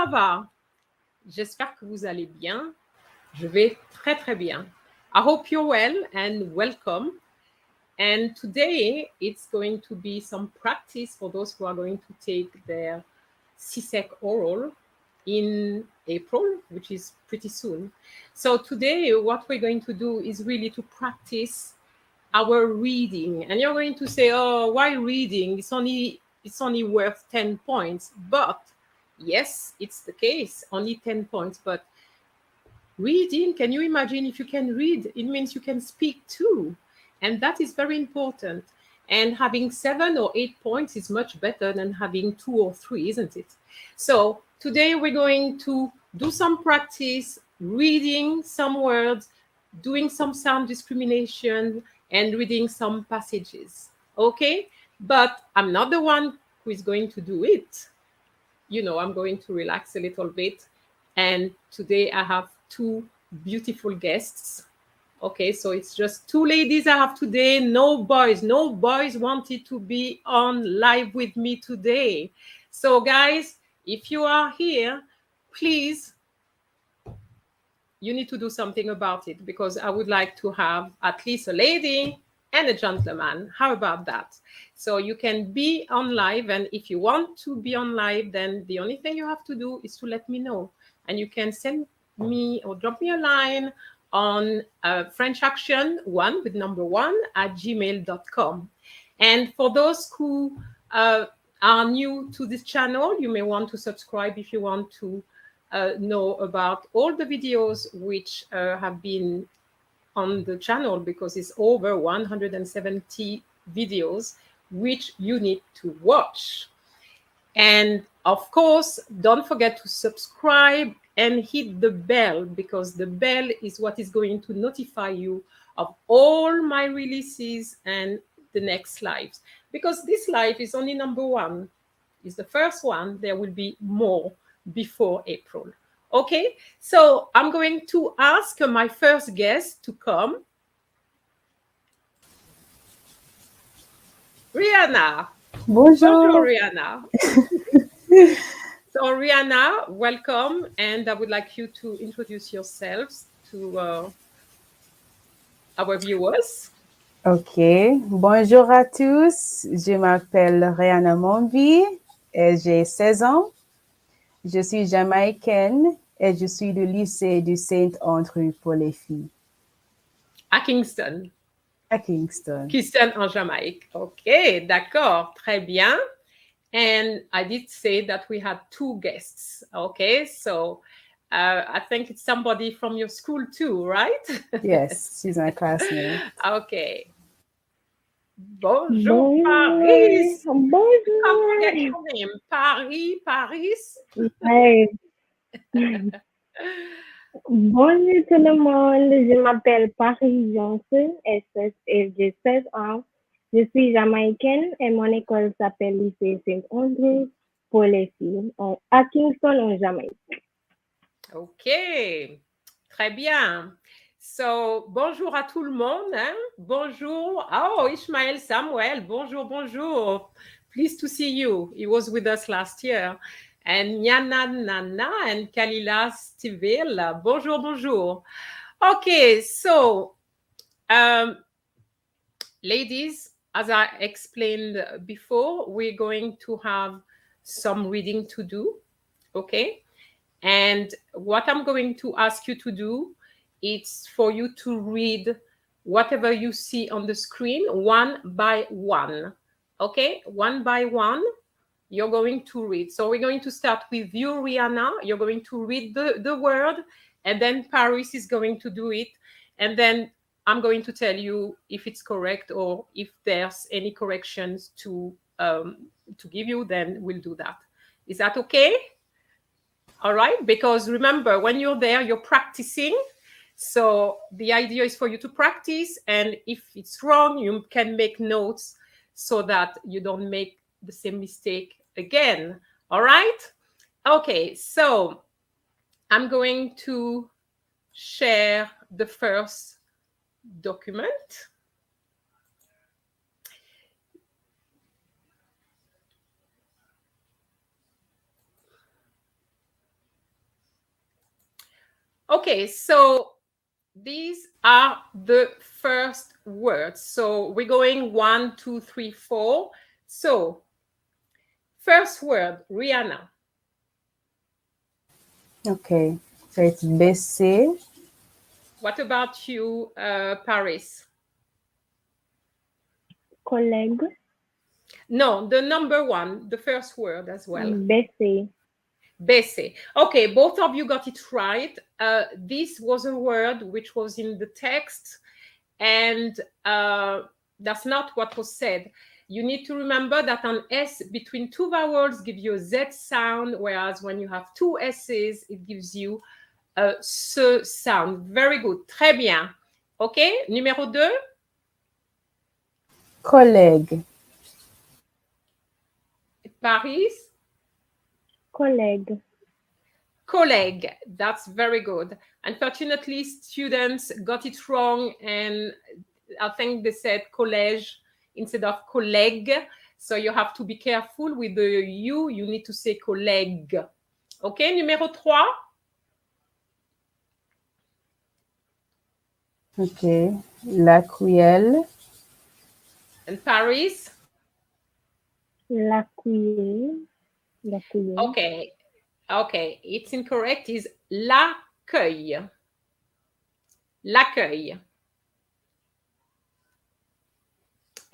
ça va? J'espère que vous allez bien. Je vais très, très bien. I hope you're well and welcome. And today it's going to be some practice for those who are going to take their CSEC oral in April, which is pretty soon. So today what we're going to do is really to practice our reading. And you're going to say, oh, why reading? It's only worth 10 points. But yes, it's the case, only 10 points. But reading, can you imagine if you can read? It means you can speak too. And that is very important. And having 7 or 8 points is much better than having 2 or 3, isn't it? So today we're going to do some practice, reading some words, doing some sound discrimination, and reading some passages. Okay? But I'm not the one who is going to do it. You know, I'm going to relax a little bit. And today I have 2 beautiful guests. Okay, so it's just 2 ladies I have today, no boys. No boys wanted to be on live with me today. So guys, if you are here, please, you need to do something about it, because I would like to have at least a lady and a gentleman. How about that? So you can be on live, and if you want to be on live, then the only thing you have to do is to let me know. And you can send me or drop me a line on French Action 1 with number 1 at gmail.com. And for those who are new to this channel, you may want to subscribe if you want to know about all the videos which have been on the channel, because it's over 170 videos which you need to watch. And of course, don't forget to subscribe and hit the bell, because the bell is what is going to notify you of all my releases and the next lives. Because this live is only number 1, is the first one. There will be more before April. Okay, so I'm going to ask my first guest to come. Rihanna. Bonjour. Bonjour, Rihanna. So Rihanna, welcome, and I would like you to introduce yourselves to our viewers. Ok. Bonjour à tous. Je m'appelle Rihanna Monvi et j'ai 16 ans. Je suis jamaïcaine et je suis du lycée du Saint-Andrew pour les filles. À Kingston. À Kingston. Kingston en Jamaïque. Ok, d'accord, très bien. And I did say that we had 2 guests. Okay, so I think it's somebody from your school too, right? Yes, she's my classmate. Okay. Bonjour, Paris. Bonjour. Can't forget your name. Paris. Ouais. Bonjour tout le monde, je m'appelle Paris Johnson et j'ai 16 ans. Je suis jamaïcaine et mon école s'appelle lycée Saint-Andrew pour les filles à Kingston en Jamaïque. Ok, très bien. So, bonjour à tout le monde. Hein? Bonjour. Oh, Ishmael Samuel. Bonjour, bonjour. Pleased to see you. He was with us last year. And Nyana Nana and Kalila Stivela. Bonjour, bonjour. Okay, so, ladies, as I explained before, we're going to have some reading to do. Okay? And what I'm going to ask you to do is for you to read whatever you see on the screen 1 by 1. Okay? 1 by 1, you're going to read. So we're going to start with you, Rihanna. You're going to read the word, and then Paris is going to do it. And then I'm going to tell you if it's correct, or if there's any corrections to give you, then we'll do that. Is that okay? All right, because remember, when you're there, you're practicing. So the idea is for you to practice, and if it's wrong, you can make notes so that you don't make the same mistake again. All right? Okay, so I'm going to share the first document. Okay, so these are the first words. So we're going 1, 2, 3, 4. So first word, Rihanna. Okay, so it's baisser. What about you, Paris? Collègue. No, the number one, the first word as well. Baisser. Baisser. Okay, both of you got it right. This was a word which was in the text, and that's not what was said. You need to remember that an S between two vowels gives you a Z sound, whereas when you have two S's, it gives you a S sound. Very good. Très bien. Okay, numéro 2. Collègue. Paris. Collègue. Collègue. That's very good. Unfortunately, students got it wrong, and I think they said collège instead of collègue. So you have to be careful with the U. You need to say collègue. Okay, numéro 3. Okay, la cuillère. And Paris. La cuillère. La cuillère. Okay. Okay, it's incorrect. Is l'accueil. L'accueil.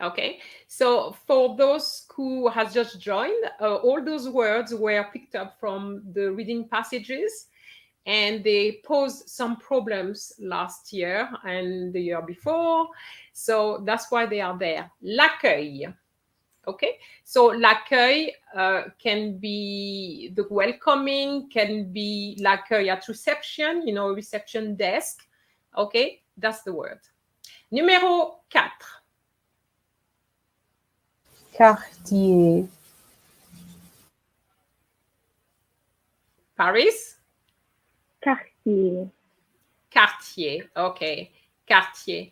Okay, so for those who has just joined, all those words were picked up from the reading passages, and they posed some problems last year and the year before. So that's why they are there. L'accueil. Okay, so l'accueil can be the welcoming, can be l'accueil at reception, reception desk. Okay, that's the word. Numéro 4. Quartier. Paris. Quartier. Quartier. Okay, quartier.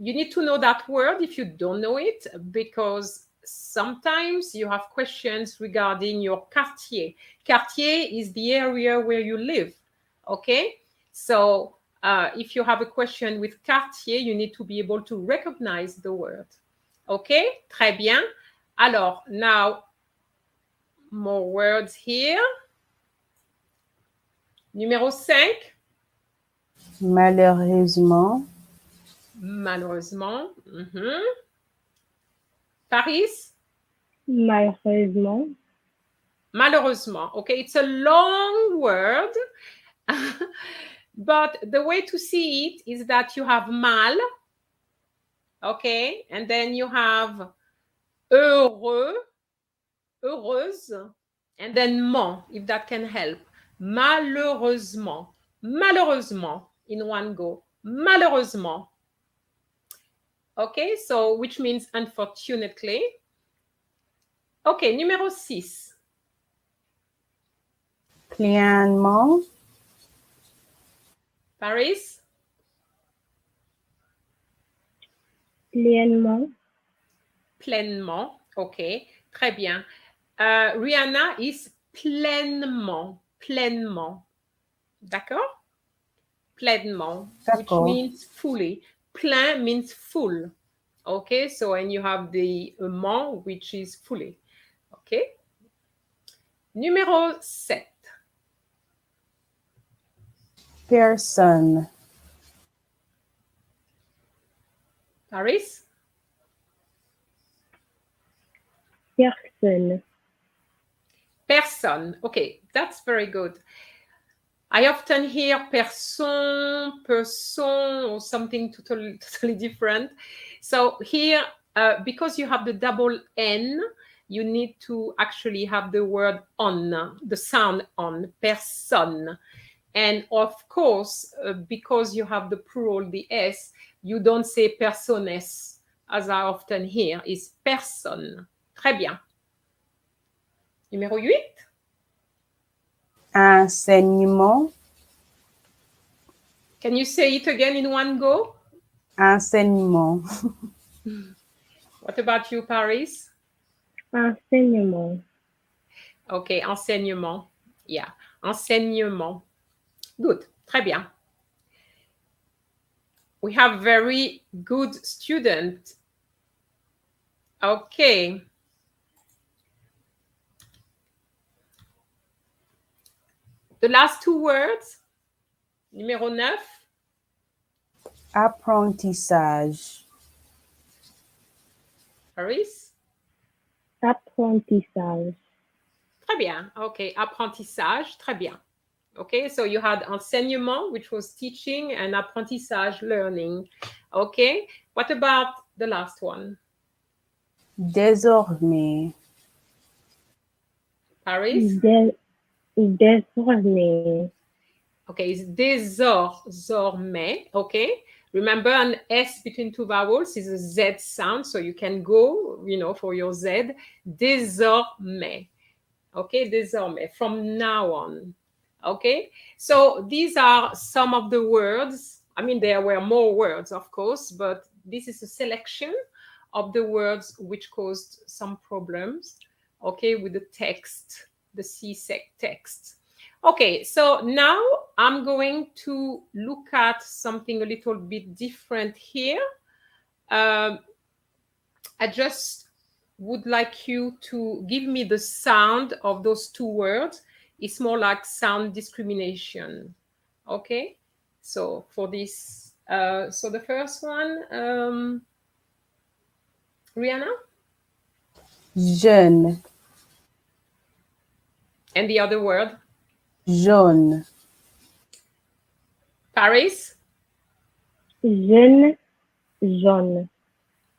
You need to know that word if you don't know it, because sometimes you have questions regarding your quartier. Quartier is the area where you live. Okay, so if you have a question with quartier, you need to be able to recognize the word. Okay, très bien. Alors, now more words here. Numéro 5. Malheureusement. Malheureusement. Paris. Malheureusement. Malheureusement. Okay, it's a long word, but the way to see it is that you have mal, okay, and then you have heureux, heureuse, and then ment, if that can help. Malheureusement. Malheureusement in one go. Malheureusement. Okay, so which means unfortunately. Okay, numéro 6. Pleinement. Paris. Pleinement. Pleinement. OK. Très bien. Rihanna is pleinement. Pleinement. D'accord? Pleinement. Which means fully. Plein means full. Okay, so and you have the ment, which is fully. Okay. Numéro 7. Personne. Paris. Personne. Personne. Okay, that's very good. I often hear person, person, or something totally different. So here, because you have the double N, you need to actually have the word on, the sound on, personne. And of course, because you have the plural, the S, you don't say personnes, as I often hear, is personne. Très bien. Numéro 8. Enseignement. Can you say it again in one go? Enseignement. What about you, Paris? Enseignement. Okay, enseignement. Yeah, enseignement. Good. Très bien. We have very good student. Okay. The last two words. Numéro 9. Apprentissage. Paris. Apprentissage. Très bien. Okay. Apprentissage. Très bien. Okay. So you had enseignement, which was teaching, and apprentissage, learning. Okay. What about the last one? Désormais. Paris. Désormais. Okay, it's désormais. Okay, remember an S between two vowels is a Z sound, so you can go, for your Z. Désormais. Okay, désormais, from now on. Okay, so these are some of the words. I mean, there were more words, of course, but this is a selection of the words which caused some problems, okay, with the text, the CSEC text. Okay, so now I'm going to look at something a little bit different here. I just would like you to give me the sound of those two words. It's more like sound discrimination. Okay, so for this, so the first one, Rihanna? Jeune. And the other word? Jaune. Paris? Jeune, jaune.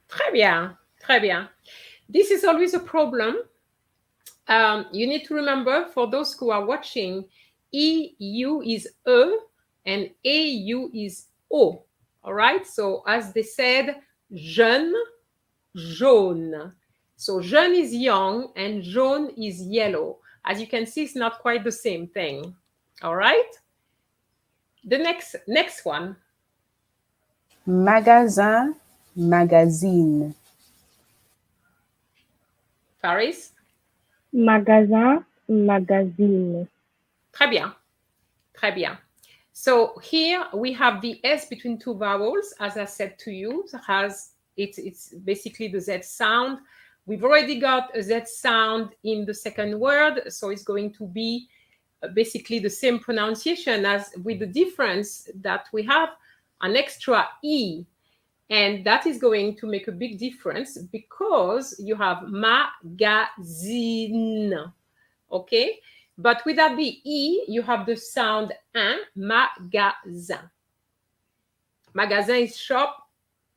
Très bien, très bien. This is always a problem. You need to remember, for those who are watching, EU is E and AU is O. All right? So as they said, jeune, jaune. So jeune is young and jaune is yellow. As you can see, it's not quite the same thing. All right? The next one. Magasin, magazine. Paris? Magasin, magazine. Très bien. Très bien. So here we have the S between two vowels, as I said to you. It's basically the Z sound. We've already got a Z sound in the second word, so it's going to be basically the same pronunciation, as with the difference that we have an extra E. And that is going to make a big difference because you have magazine. Okay? But without the E, you have the sound un, magasin. Magasin is shop,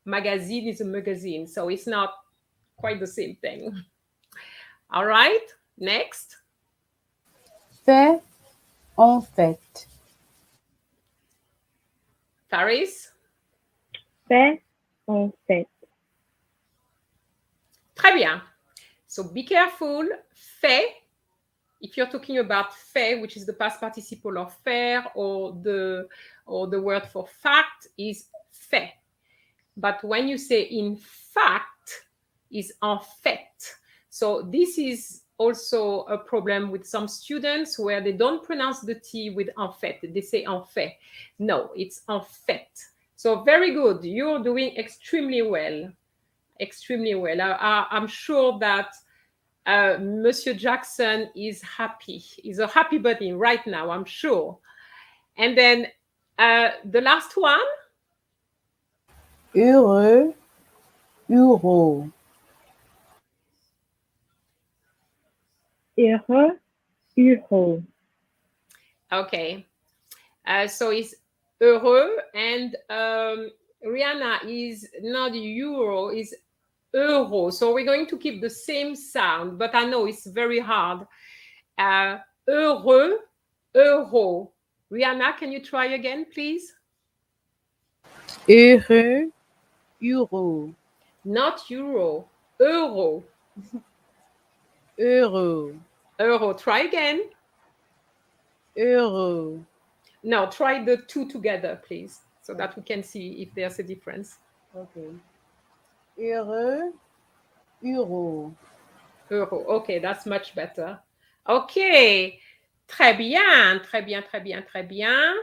magazine is a magazine. So it's not quite the same thing. All right, next. Fait, en fait. Paris? Fait, en fait. Très bien. So be careful. Fait, if you're talking about fait, which is the past participle of faire, or the word for fact, is fait. But when you say in fact, is en fait. So this is also a problem with some students where they don't pronounce the T with en fait. They say en fait. No, it's en fait. So very good. You're doing extremely well. Extremely well. I'm sure that Monsieur Jackson is happy. He's a happy bunny right now, I'm sure. And then the last one. Heureux, euro. Heureux, euro. Okay. So it's heureux, and Rihanna is not euro, is euro. So we're going to keep the same sound, but I know it's very hard. Heureux, euro. Rihanna, can you try again, please? Heureux, euro. Not euro, euro. Euro. Euro. Try again. Euro. No, try the two together, please, so that we can see if there's a difference. Okay. Heureux, euro. Euro. Okay, that's much better. Okay. Très bien, très bien, très bien, très bien.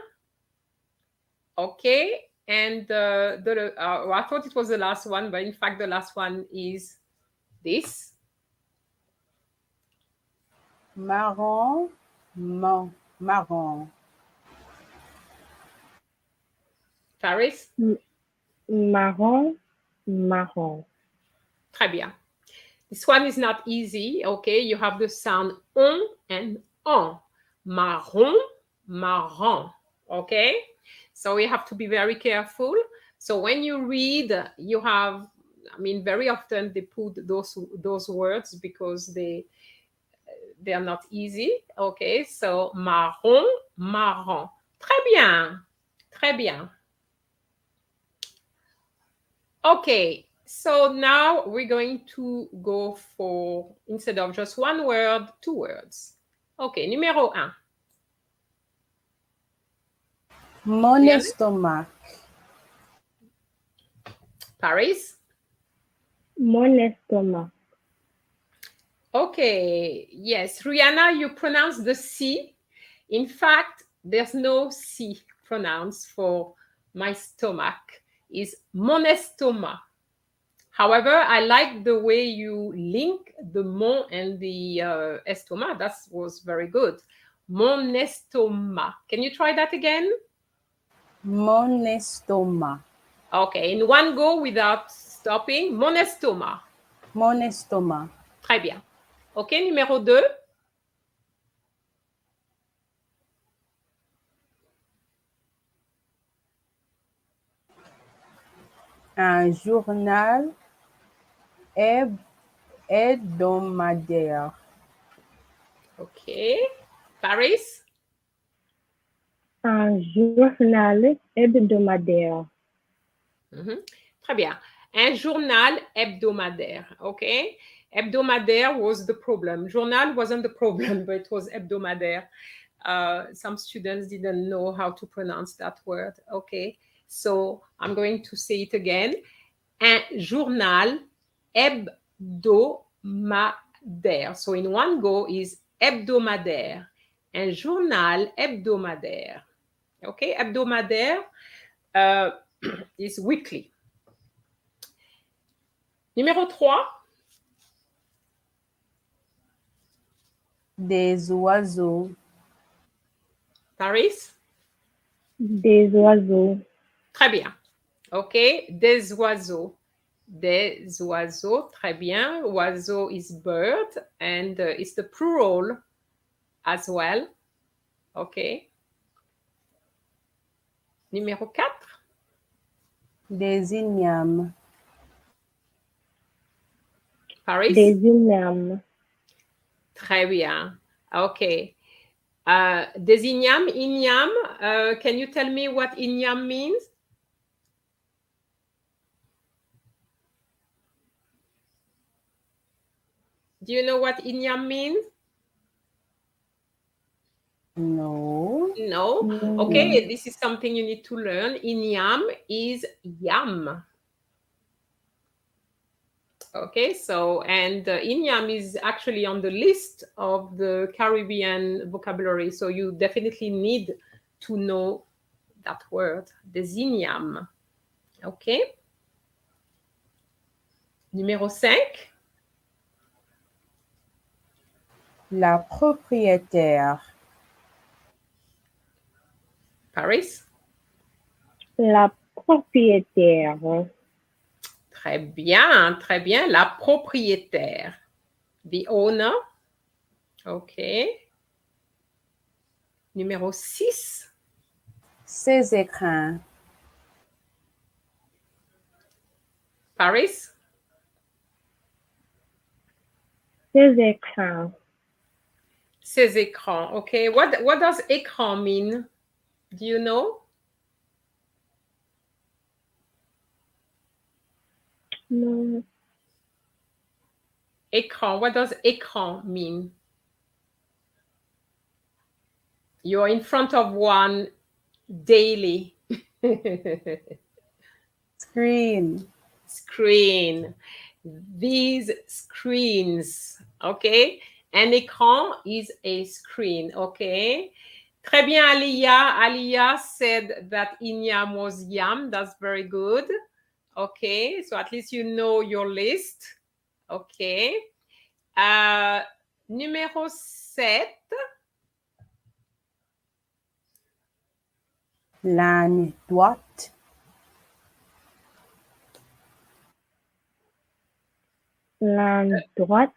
Okay. And I thought it was the last one, but in fact, the last one is this. Marron, marron. Paris? Marron, marron. Très bien. This one is not easy, okay? You have the sound on and on. Marron, marron, okay? So you have to be very careful. So when you read, you have, I mean, very often they put those words because they are not easy, okay? So marron, marron. Très bien, très bien. Okay, so now we're going to go for, instead of just one word, two words. Okay, numéro 1. Mon Rihanna? estomac. Paris? Mon estomac. Okay, yes. Rihanna, you pronounce the C. In fact, there's no C pronounced for my stomach. It's mon estomac. However, I like the way you link the mon and the estomac. That was very good. Mon estomac. Can you try that again? Mon estomac. Okay, in one go without stopping. Mon estomac. Mon estomac. Très bien. Ok, numéro 2. Un journal hebdomadaire. Ok. Paris? Un journal hebdomadaire. Très bien. Un journal hebdomadaire. Okay. Hebdomadaire was the problem. Journal wasn't the problem, but it was hebdomadaire. Some students didn't know how to pronounce that word. Okay. So I'm going to say it again. Un journal hebdomadaire. So in one go is hebdomadaire. Un journal hebdomadaire. Okay. Hebdomadaire is weekly. Numéro 3. Des oiseaux. Paris? Des oiseaux. Très bien. OK. Des oiseaux. Des oiseaux. Très bien. Oiseau is bird and it's the plural as well. OK. Numéro 4. Des ignames. Paris? Des ignames. Très bien. OK. Des ignames. Igname. Can you tell me what igname means? Do you know what igname means? No. No? Okay, this is something you need to learn. Igname is yam. Okay, so, and igname is actually on the list of the Caribbean vocabulary, so you definitely need to know that word, des ignames. Okay. Numéro 5. La propriétaire. Paris? La propriétaire. Très bien, très bien. La propriétaire. The owner. OK. Numéro 6. Ses écrins. Paris? Ses écrans. Ses écrans. Okay. What does écran mean? Do you know? No. Écran. What does écran mean? You're in front of one daily. Screen. Screen. These screens. Okay. An écran is a screen. Okay. Très bien, Aliyah. Aliyah said that inyam was yam. That's very good. Okay, so at least you know your list. Okay. Numéro 7. Ligne droite. Ligne droite.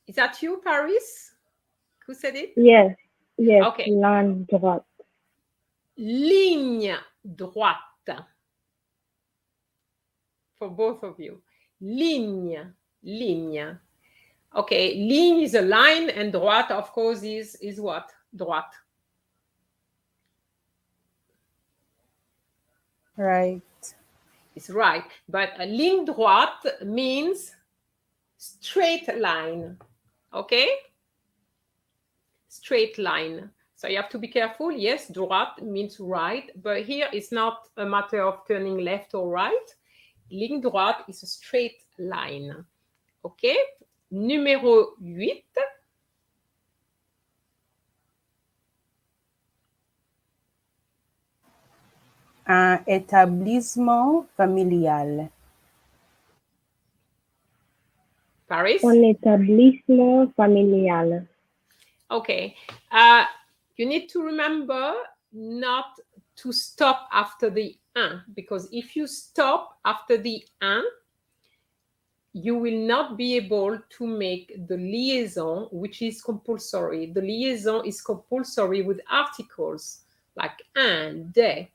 Is that you, Paris? Who said it? Yes. Okay. Ligne droite. Ligne droite. For both of you. Ligne. Okay, ligne is a line, and droite, of course, is what? Droite. Right. It's right. But a ligne droite means straight line. Okay? Straight line. So you have to be careful. Yes, droite means right, but here it's not a matter of turning left or right. Ligne droite is a straight line. Okay? Numéro 8. Un établissement familial. Paris? Un établissement familial. Okay. You need to remember not to stop after the un, because if you stop after the un, you will not be able to make the liaison, which is compulsory. The liaison is compulsory with articles like un, des.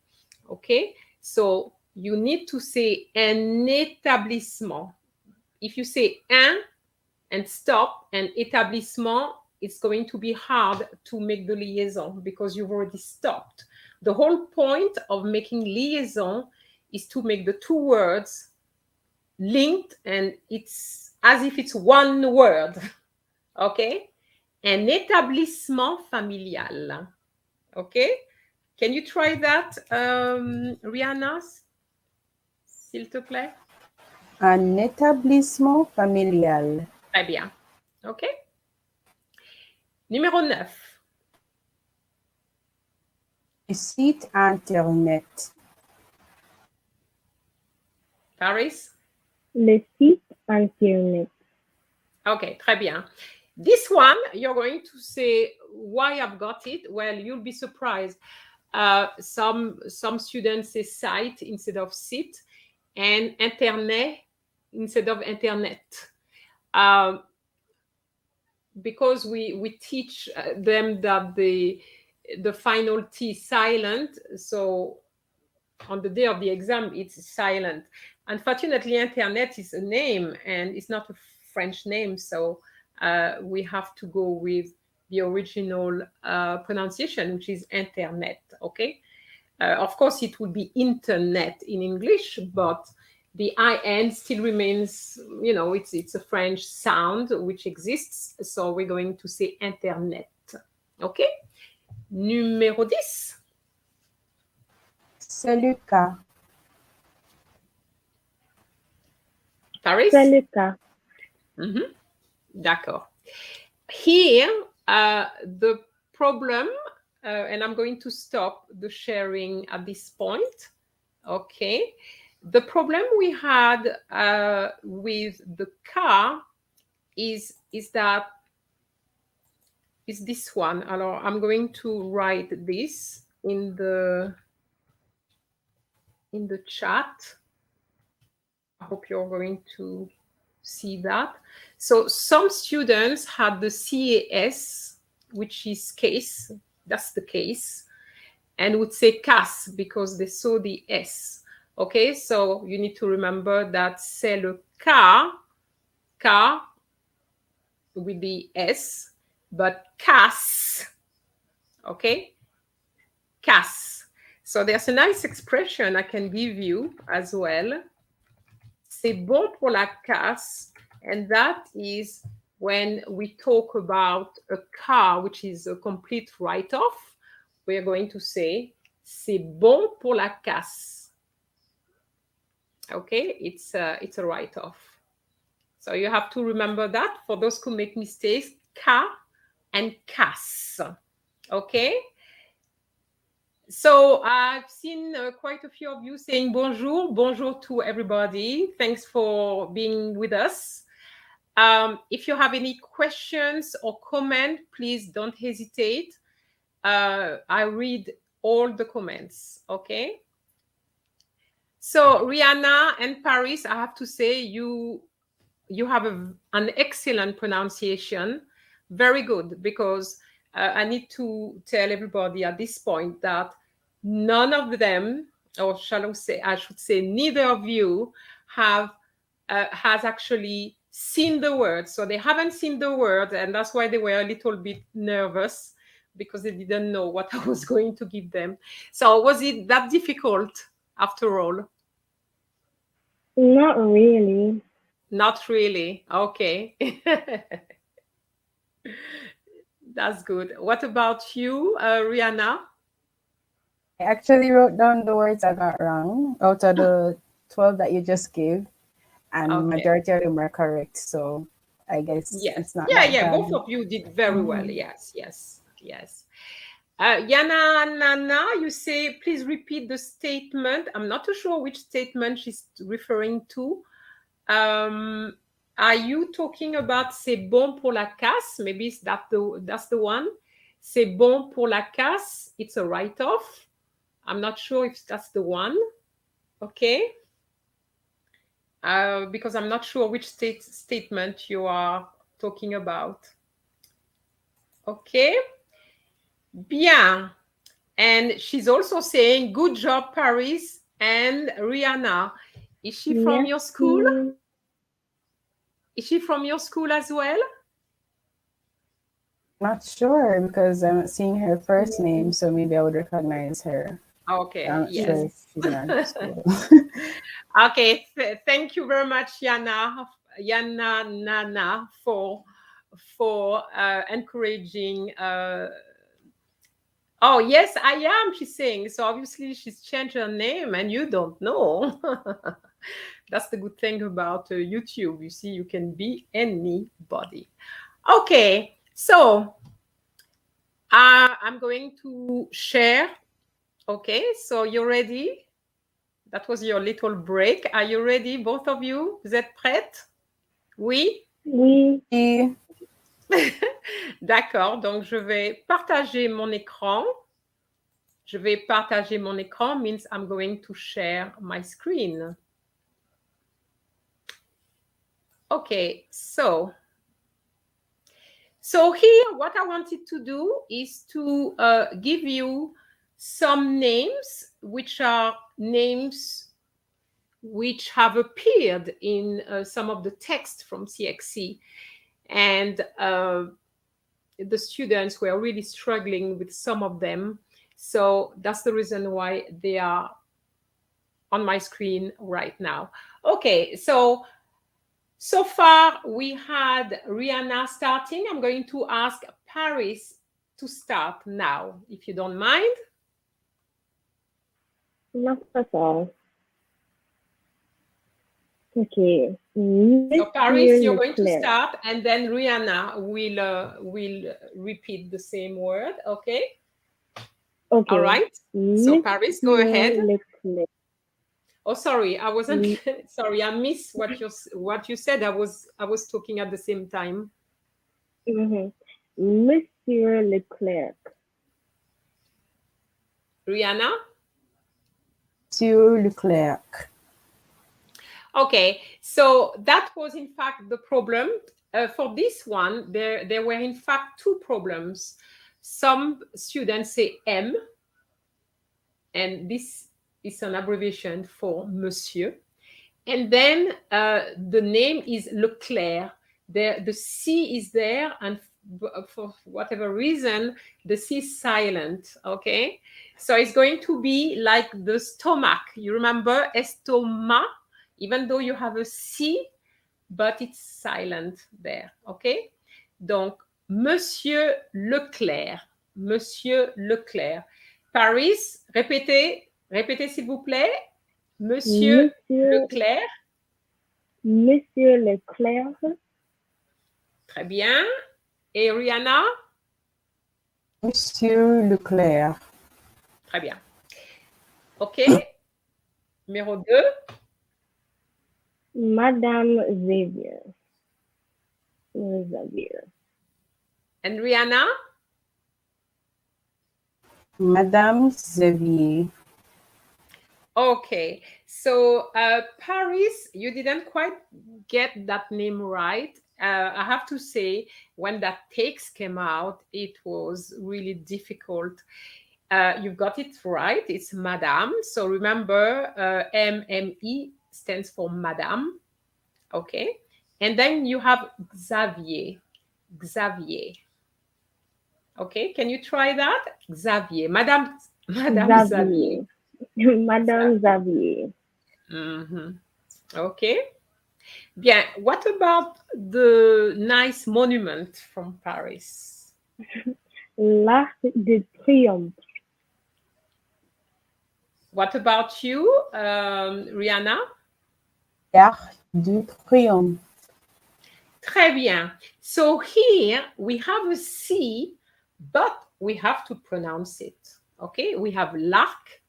Okay? So you need to say un établissement. If you say un and stop, and établissement, it's going to be hard to make the liaison because you've already stopped. The whole point of making liaison is to make the two words linked, and it's as if it's one word. Okay? Un établissement familial. Okay? Can you try that, Rihanna, s'il te plaît? Un établissement familial. Très bien. OK? Numéro 9. Site Internet. Paris? Le site Internet. Okay, très bien. This one, you're going to say why I've got it. Well, you'll be surprised. Some students say site instead of site, and internet instead of internet. Because we teach them that the final T is silent, so on the day of the exam, it's silent. Unfortunately, internet is a name, and it's not a French name, so we have to go with the original pronunciation, which is internet. Okay. Of course, it would be internet in English, but the IN still remains, it's a French sound which exists. So we're going to say internet. Okay. Numéro 10. C'est le cas. Paris? C'est le cas. Mm-hmm. D'accord. Here, the problem, and I'm going to stop the sharing at this point. Okay. The problem we had with the car is this one. Alors, I'm going to write this in the chat. I hope you're going to see that. So some students had the CAS, which is case, that's the case, and would say CAS because they saw the S. Okay, so you need to remember that c'est le cas with the S, but CAS, okay? CAS. So there's a nice expression I can give you as well. C'est bon pour la casse, and that is when we talk about a car which is a complete write-off, we're going to say c'est bon pour la casse. Okay, it's a write-off. So you have to remember that for those who make mistakes, car and CAS. Okay? So I've seen quite a few of you saying bonjour. Bonjour to everybody. Thanks for being with us. If you have any questions or comment, please don't hesitate. I read all the comments, okay? So Rihanna and Paris, I have to say you have an excellent pronunciation. Very good, because I need to tell everybody at this point that none of them, or I should say neither of you has actually seen the word. So they haven't seen the word, and that's why they were a little bit nervous, because they didn't know what I was going to give them. So was it that difficult after all? Not really. Not really. Okay. That's good. What about you, Rihanna? I actually wrote down the words I got wrong out of the 12 that you just gave, and Okay. majority of them are correct. So I guess it's not that bad. Both of you did very well. Yes. Yana Nana, you say, please repeat the statement. I'm not too sure which statement she's referring to. Are you talking about c'est bon pour la casse? Maybe that's the one. C'est bon pour la casse. It's a write-off. I'm not sure if that's the one. Okay. Because I'm not sure which statement you are talking about. Okay. Bien. And she's also saying, good job, Paris and Rihanna. Is she from your school? Is she from your school as well? Not sure, because I'm not seeing her first name, so maybe I would recognize her. Okay. I'm not sure if she's in our school. Okay. Thank you very much, Yana Nana, for encouraging. Oh, yes, I am, she's saying. So obviously she's changed her name and you don't know. That's the good thing about YouTube. You see, you can be anybody. Okay, so I'm going to share. Okay, so you're ready? That was your little break. Are you ready, both of you? Vous êtes prêtes? Oui? Oui. D'accord, donc je vais partager mon écran. Je vais partager mon écran means I'm going to share my screen. Okay, so here what I wanted to do is to give you some names, which are names which have appeared in some of the text from CXC. And the students were really struggling with some of them. So that's the reason why they are on my screen right now. Okay, so far we had Rihanna starting. I'm going to ask Paris to start now, if you don't mind. Not at all. Okay. So Paris, you're going to start, and then Rihanna will repeat the same word. Okay. Okay. All right. So Paris, go ahead. Oh, sorry, I wasn't. Sorry, I missed what you said. I was talking at the same time. Monsieur Leclerc. Rihanna. Monsieur Leclerc. Okay, so that was in fact the problem. For this one, there were in fact two problems. Some students say M, and this is an abbreviation for Monsieur. And then the name is Leclerc. The C is there, and for whatever reason, the C is silent, okay? So it's going to be like the stomach. You remember estomac? Even though you have a C, but it's silent there, okay? Donc, Monsieur Leclerc. Monsieur Leclerc. Paris, répétez s'il vous plaît. Monsieur Leclerc. Monsieur Leclerc. Très bien. Et Rihanna? Monsieur Leclerc. Très bien. OK. Numéro 2. Madame Xavier. Xavier. And Rihanna? Madame Xavier. Okay. So Paris, you didn't quite get that name right. I have to say, when that text came out, it was really difficult. You got it right. It's Madame. So remember, MME stands for Madame. Okay. And then you have Xavier. Xavier. Okay. Can you try that? Xavier. Madame Xavier. Madame Xavier. Mm-hmm. Okay. Bien. What about the nice monument from Paris? L'Arc de Triomphe. What about you, Rihanna? L'Arc du Triomphe. Très bien. So here we have a C, but we have to pronounce it. Okay, we have l'Arc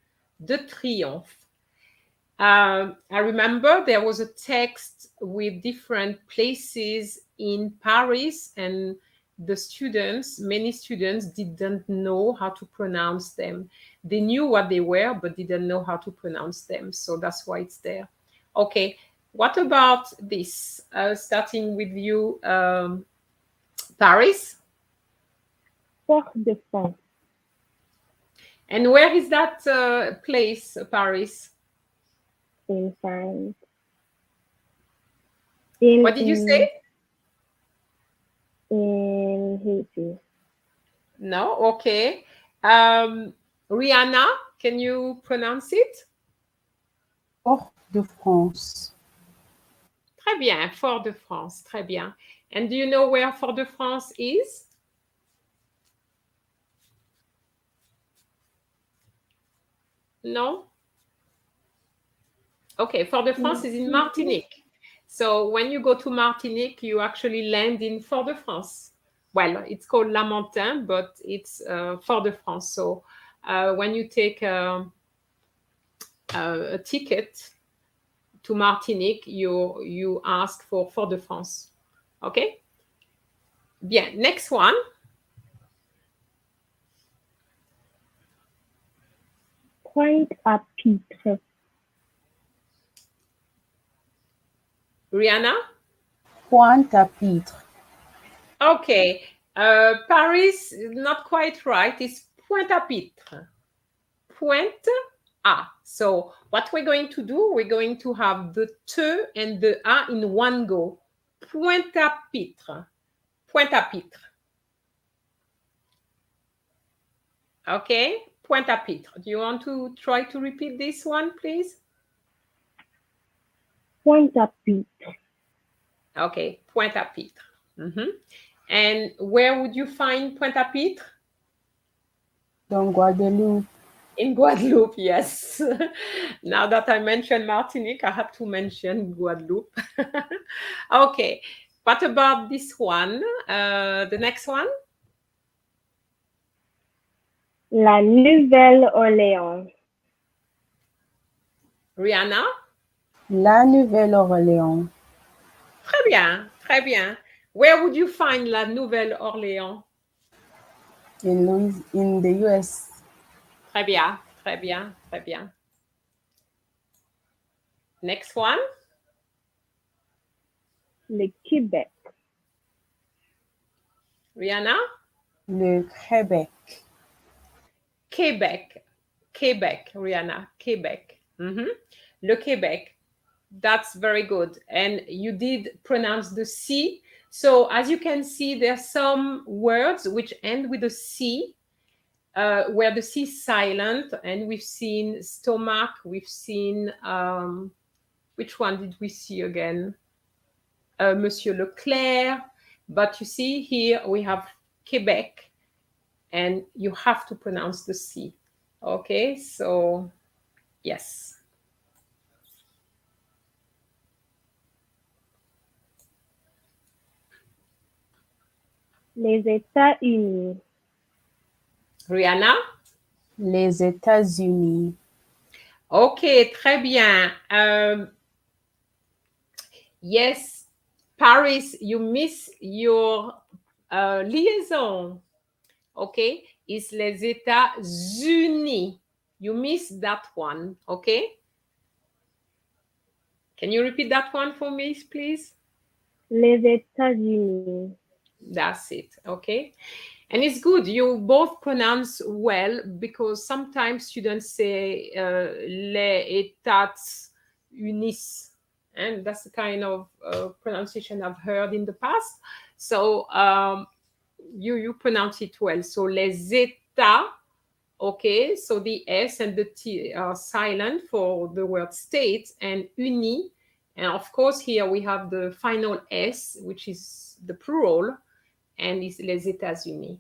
de Triomphe. I remember there was a text with different places in Paris, and the students, many students, didn't know how to pronounce them. They knew what they were, but didn't know how to pronounce them. So that's why it's there. Okay, what about this? Starting with you, Paris. Fort-de-France. And where is that place, Paris? In France. What did you say? In Haiti. No? Okay. Rihanna, can you pronounce it? Fort-de-France. Très bien, Fort-de-France. Très bien. And do you know where Fort-de-France is? No? Okay, Fort-de-France is in Martinique. So when you go to Martinique, you actually land in Fort-de-France. Well, it's called Lamentin, but it's Fort-de-France. So when you take a ticket to Martinique, you ask for Fort-de-France. Okay? Bien, next one. Pointe-à-Pitre. Rihanna? Pointe-à-Pitre. Okay. Paris, not quite right. It's Pointe-à-Pitre. Pointe-à. So what we're going to do, we're going to have the te and the a in one go. Pointe-à-Pitre. Pointe-à-Pitre. Okay? Pointe-à-Pitre. Do you want to try to repeat this one, please? Pointe-à-Pitre. Okay, Pointe-à-Pitre. Mm-hmm. And where would you find Pointe-à-Pitre? Dans Guadeloupe. In Guadeloupe, yes. Now that I mentioned Martinique, I have to mention Guadeloupe. Okay, what about this one? The next one? La Nouvelle-Orléans. Rihanna? La Nouvelle-Orléans. Très bien, très bien. Where would you find La Nouvelle-Orléans? In the US. Très bien, très bien, très bien. Next one? Le Québec. Rihanna? Le Québec. Québec. Québec, Rihanna. Québec. Mm-hmm. Le Québec. That's very good. And you did pronounce the C. So as you can see, there are some words which end with a C, where the C is silent. And we've seen stomach. We've seen, which one did we see again? Monsieur Leclerc. But you see here we have Quebec, and you have to pronounce the C. Okay, so yes. Les États-Unis. Rihanna? Les États-Unis. Ok, très bien. Yes, Paris, you miss your liaison. Okay, it's les États-Unis. You miss that one. Okay. Can you repeat that one for me, please? Les États-Unis. That's it. Okay. And it's good. You both pronounce well because sometimes students say les États-Unis. And that's the kind of pronunciation I've heard in the past. So you pronounce it well. So les États, okay. So the S and the T are silent for the word state, and uni. And of course, here we have the final S, which is the plural, and it's les États-Unis.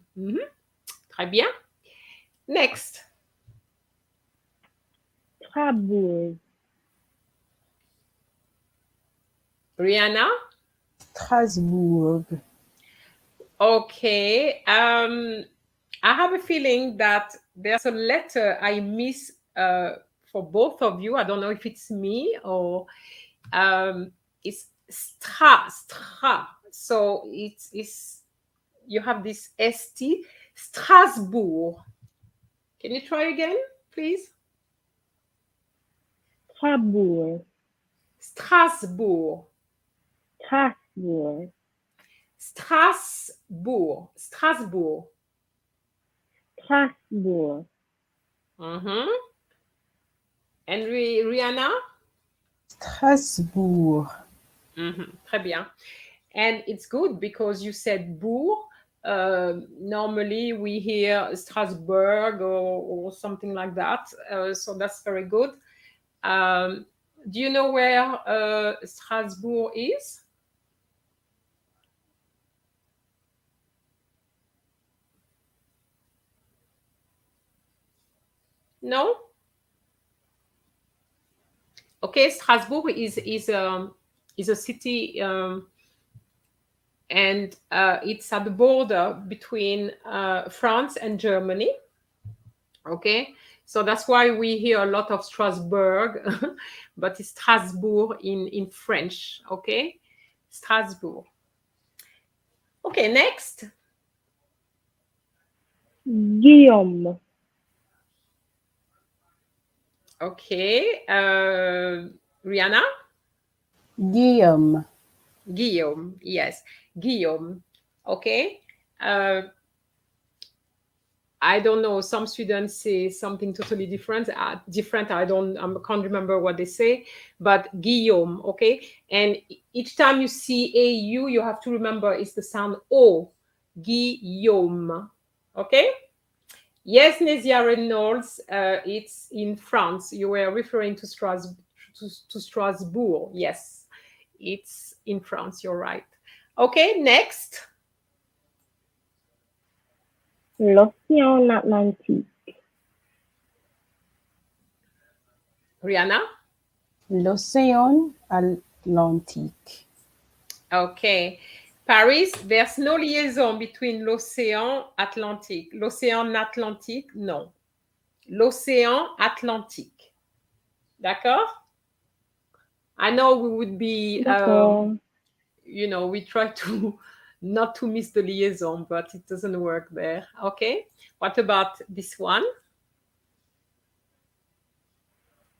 Très bien. Next. Strasbourg. Rihanna? Strasbourg. Okay. I have a feeling that there's a letter I miss for both of you. I don't know if it's me or it's stra. So it's you have this ST, Strasbourg. Can you try again, please? Strasbourg. Strasbourg. Strasbourg. Strasbourg. Strasbourg. Strasbourg. And Rihanna? Strasbourg. Très bien. And it's good because you said bourg. Normally we hear Strasbourg or something like that. So that's very good. Do you know where Strasbourg is? No? Okay, Strasbourg is a city and it's at the border between France and Germany. Okay, so that's why we hear a lot of Strasbourg, but it's Strasbourg in French. Okay, Strasbourg. Okay, next. Guillaume. Okay, Rihanna? Guillaume. Guillaume, yes, Guillaume. Okay. I don't know. Some students say something totally different. I can't remember what they say. But Guillaume, okay. And each time you see AU, you have to remember it's the sound O. Guillaume, okay. Yes, Nesia Reynolds, it's in France. You were referring to Strasbourg. Yes, it's in France. You're right. Okay, next. L'océan Atlantique. Rihanna? L'océan Atlantique. Okay. Paris, there's no liaison between l'océan Atlantique. L'océan Atlantique, non. L'océan Atlantique. D'accord? I know we would be, we try to not to miss the liaison, but it doesn't work there. Okay. What about this one?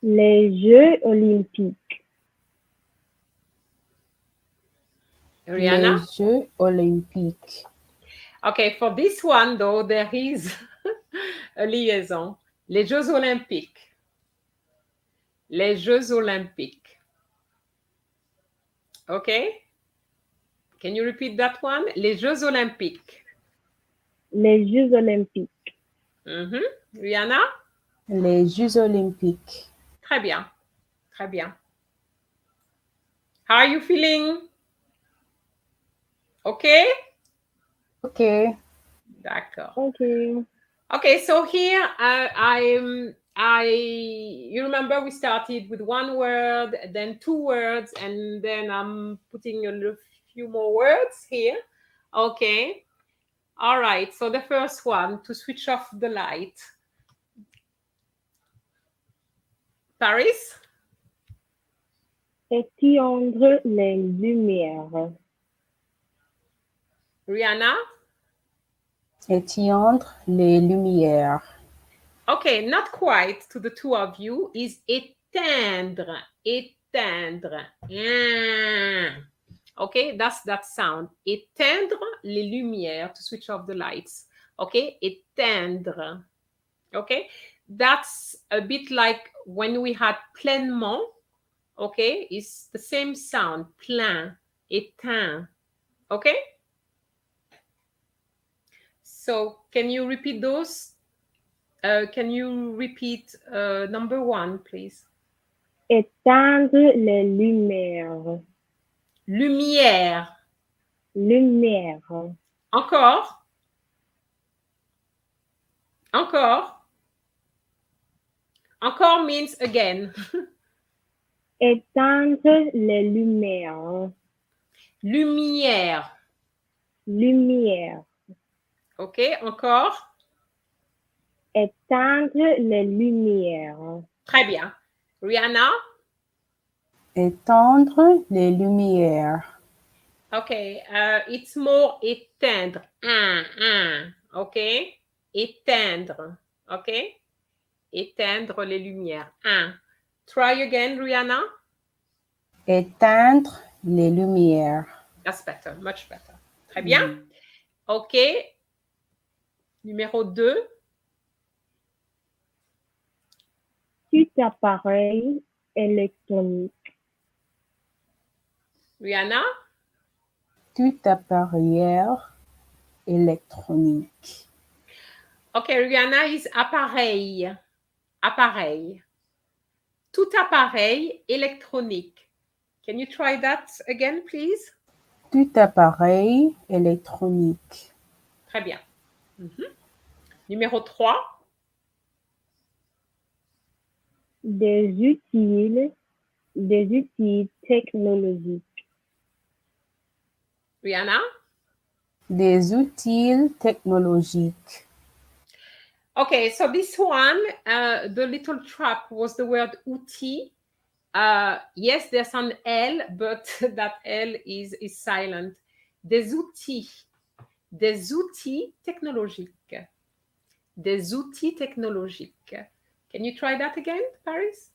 Les Jeux olympiques. Rihanna? Les Jeux olympiques. Okay, for this one though, there is a liaison. Les Jeux olympiques. Les Jeux olympiques. Okay? Can you repeat that one? Les Jeux olympiques. Les Jeux olympiques. Rihanna? Les Jeux olympiques. Très bien. Très bien. How are you feeling? Okay? Okay. D'accord. Okay. Okay, so here you remember we started with one word, then two words, and then I'm putting a few more words here. Okay. All right, so the first one, to switch off the light. Paris? Éteindre les lumières. Rihanna? Éteindre les lumières. Okay, not quite to the two of you, is éteindre, éteindre. Okay, that's that sound. Éteindre les lumières, to switch off the lights. Okay, éteindre. Okay, that's a bit like when we had pleinement. Okay, it's the same sound, plein, éteint. Okay, so can you repeat those? Can you repeat number one, please? Éteindre les lumières. Lumière. Lumière. Encore. Encore. Encore means again. Éteindre les lumières. Lumière. Lumière. OK, encore. Éteindre les lumières. Très bien. Rihanna? Éteindre les lumières. Okay, it's more éteindre. Okay? Éteindre. Okay? Éteindre les lumières. Try again, Rihanna. Éteindre les lumières. That's better, much better. Très bien. OK. Numéro 2. Tout appareil électronique. Rihanna? Tout appareil électronique. Okay, Rihanna is appareil. Appareil. Tout appareil électronique. Can you try that again, please? Tout appareil électronique. Très bien. Numéro 3. Des outils technologiques. Rihanna? Des outils technologiques. Okay, so this one, the little trap was the word outil. Yes, there's an L, but that L is silent. Des outils technologiques. Des outils technologiques. Can you try that again, Paris?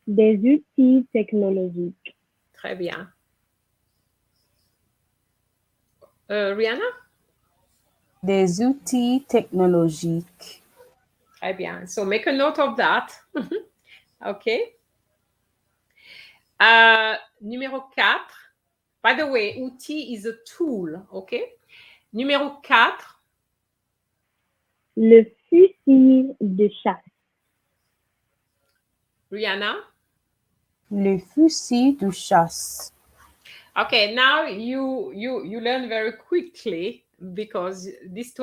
Des outils technologiques. Très bien. Rihanna? Des outils technologiques. Très bien. So make a note of that. Okay. Numéro 4. By the way, outil is a tool, okay? Numéro 4. Le fusil de chasse. Rihanna? Le fusil de chasse. Okay, now you learn very quickly because this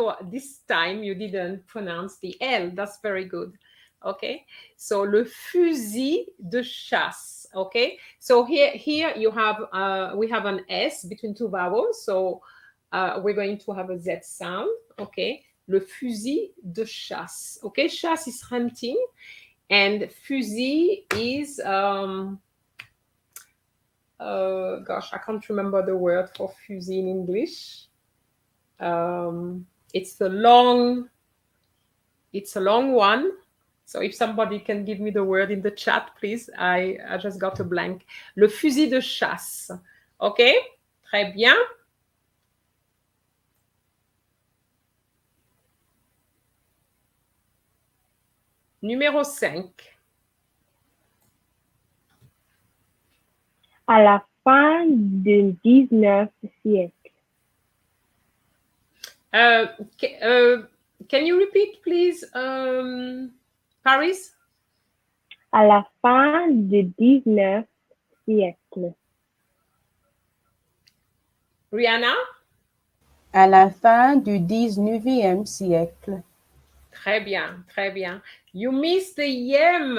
time you didn't pronounce the L. That's very good. Okay, so le fusil de chasse. Okay, so here you have we have an S between two vowels, so we're going to have a Z sound. Okay, le fusil de chasse. Okay, chasse is hunting, and fusil is gosh, I can't remember the word for fusil in English. It's a long one. So if somebody can give me the word in the chat, please. I just got a blank. Le fusil de chasse. OK? Très bien. Numéro 5. À la fin du 19e siècle. Can you repeat, please, Paris? À la fin du 19e siècle. Rihanna? À la fin du 19e siècle. Très bien, très bien. You missed the yem,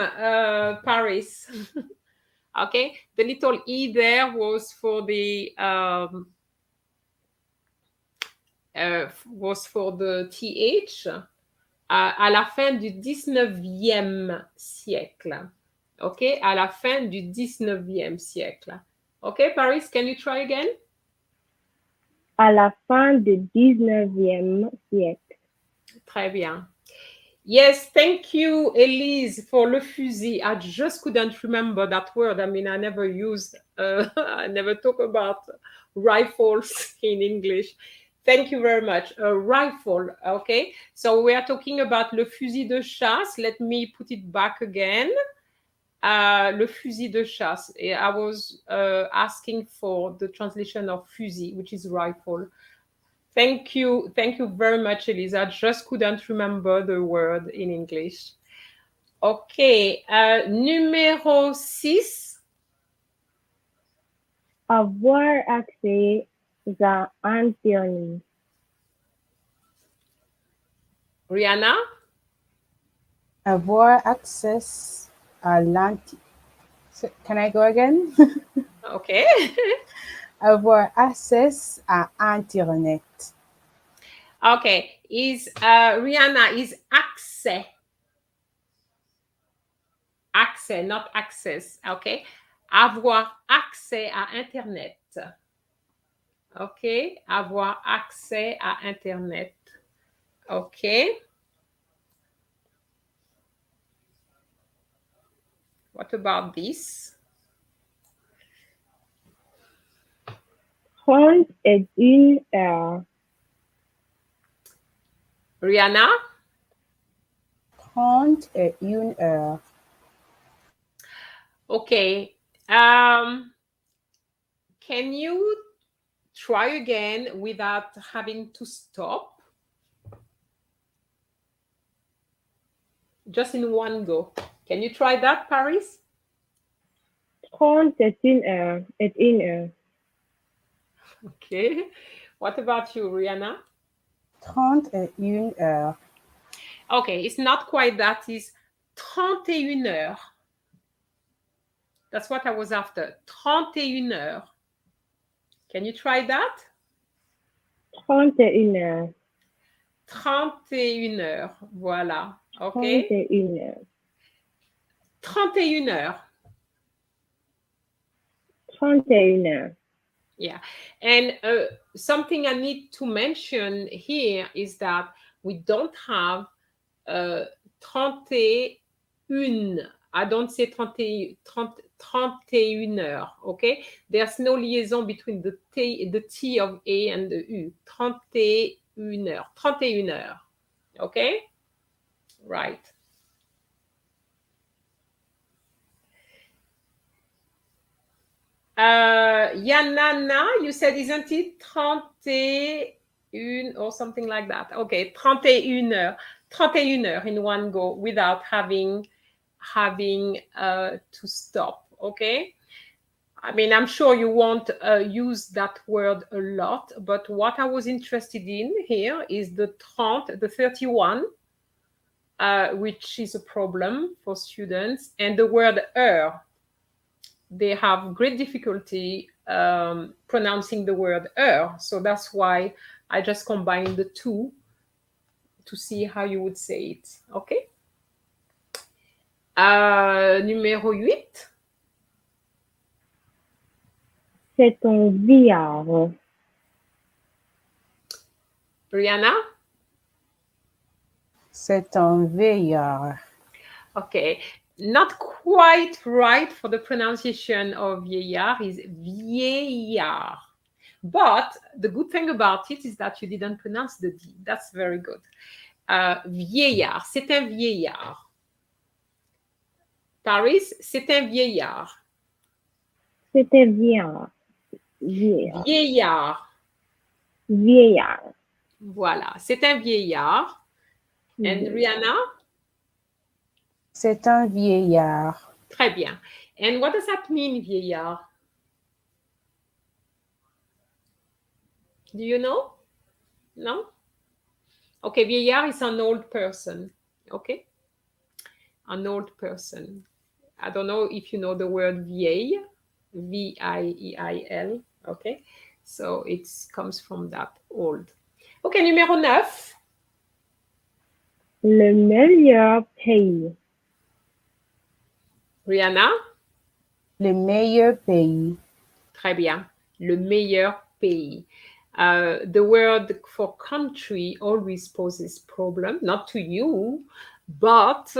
Paris. Okay, the little E there was for the was for the TH à la fin du 19e siècle. OK? À la fin du 19e siècle. OK, Paris, can you try again? À la fin du 19e siècle. Très bien. Yes, thank you, Elise, for le fusil. I just couldn't remember that word. I mean, I never used, I never talk about rifles in English. Thank you very much. A rifle, okay? So we are talking about le fusil de chasse. Let me put it back again. Le fusil de chasse. I was asking for the translation of fusil, which is rifle. Thank you very much, Elisa. I just couldn't remember the word in English. OK, numéro 6. Avoir accès à Internet. Rihanna? Avoir access à l'anti... Can I go again? OK. Avoir access à Internet. OK, Rihanna is accès. Accès, not access, OK? Avoir accès à Internet. OK, avoir accès à Internet. OK. What about this? 31 heures. Rihanna? 31 heures. Okay. Can you try again without having to stop? Just in one go. Can you try that, Paris? 31 heures. 31 heures. Okay. What about you, Rihanna? 31 heures. Okay, it's not quite that. It's 31 heures. That's what I was after. 31 heures. Can you try that? 31 heures. 31 heures. Voilà. Okay. 31 heures. 31 heures. 31 heures. Yeah. And something I need to mention here is that we don't have 31. I don't say 31 heures, okay? There's no liaison between the T of A and the U. 31 heures. 31 heures. Okay? Right. Yanana, you said, isn't it 31 or something like that? Okay, 31 heures. 31 heures in one go without having to stop, okay? I mean, I'm sure you won't use that word a lot, but what I was interested in here is the 31, which is a problem for students, and the word heure. They have great difficulty pronouncing the word heure. So that's why I just combined the two to see how you would say it. Okay? Numéro 8. C'est un vieillard. Brianna? C'est un vieillard. Okay. Not quite right for the pronunciation of vieillard is vieillard. But the good thing about it is that you didn't pronounce the D. That's very good. Vieillard, c'est un vieillard. Paris, c'est un vieillard. C'est un vieillard. Vieillard. Vieillard. Vieillard. Voilà, c'est un vieillard. And Rihanna? C'est un vieillard. Très bien. And what does that mean, vieillard? Do you know? No? Okay, vieillard is an old person. Okay? An old person. I don't know if you know the word vieille, V-I-E-I-L. Okay? So it comes from that, old. Ok, numéro 9. Le meilleur pays. Rihanna? Le meilleur pays. Très bien. Le meilleur pays. The word for country always poses problem, not to you, but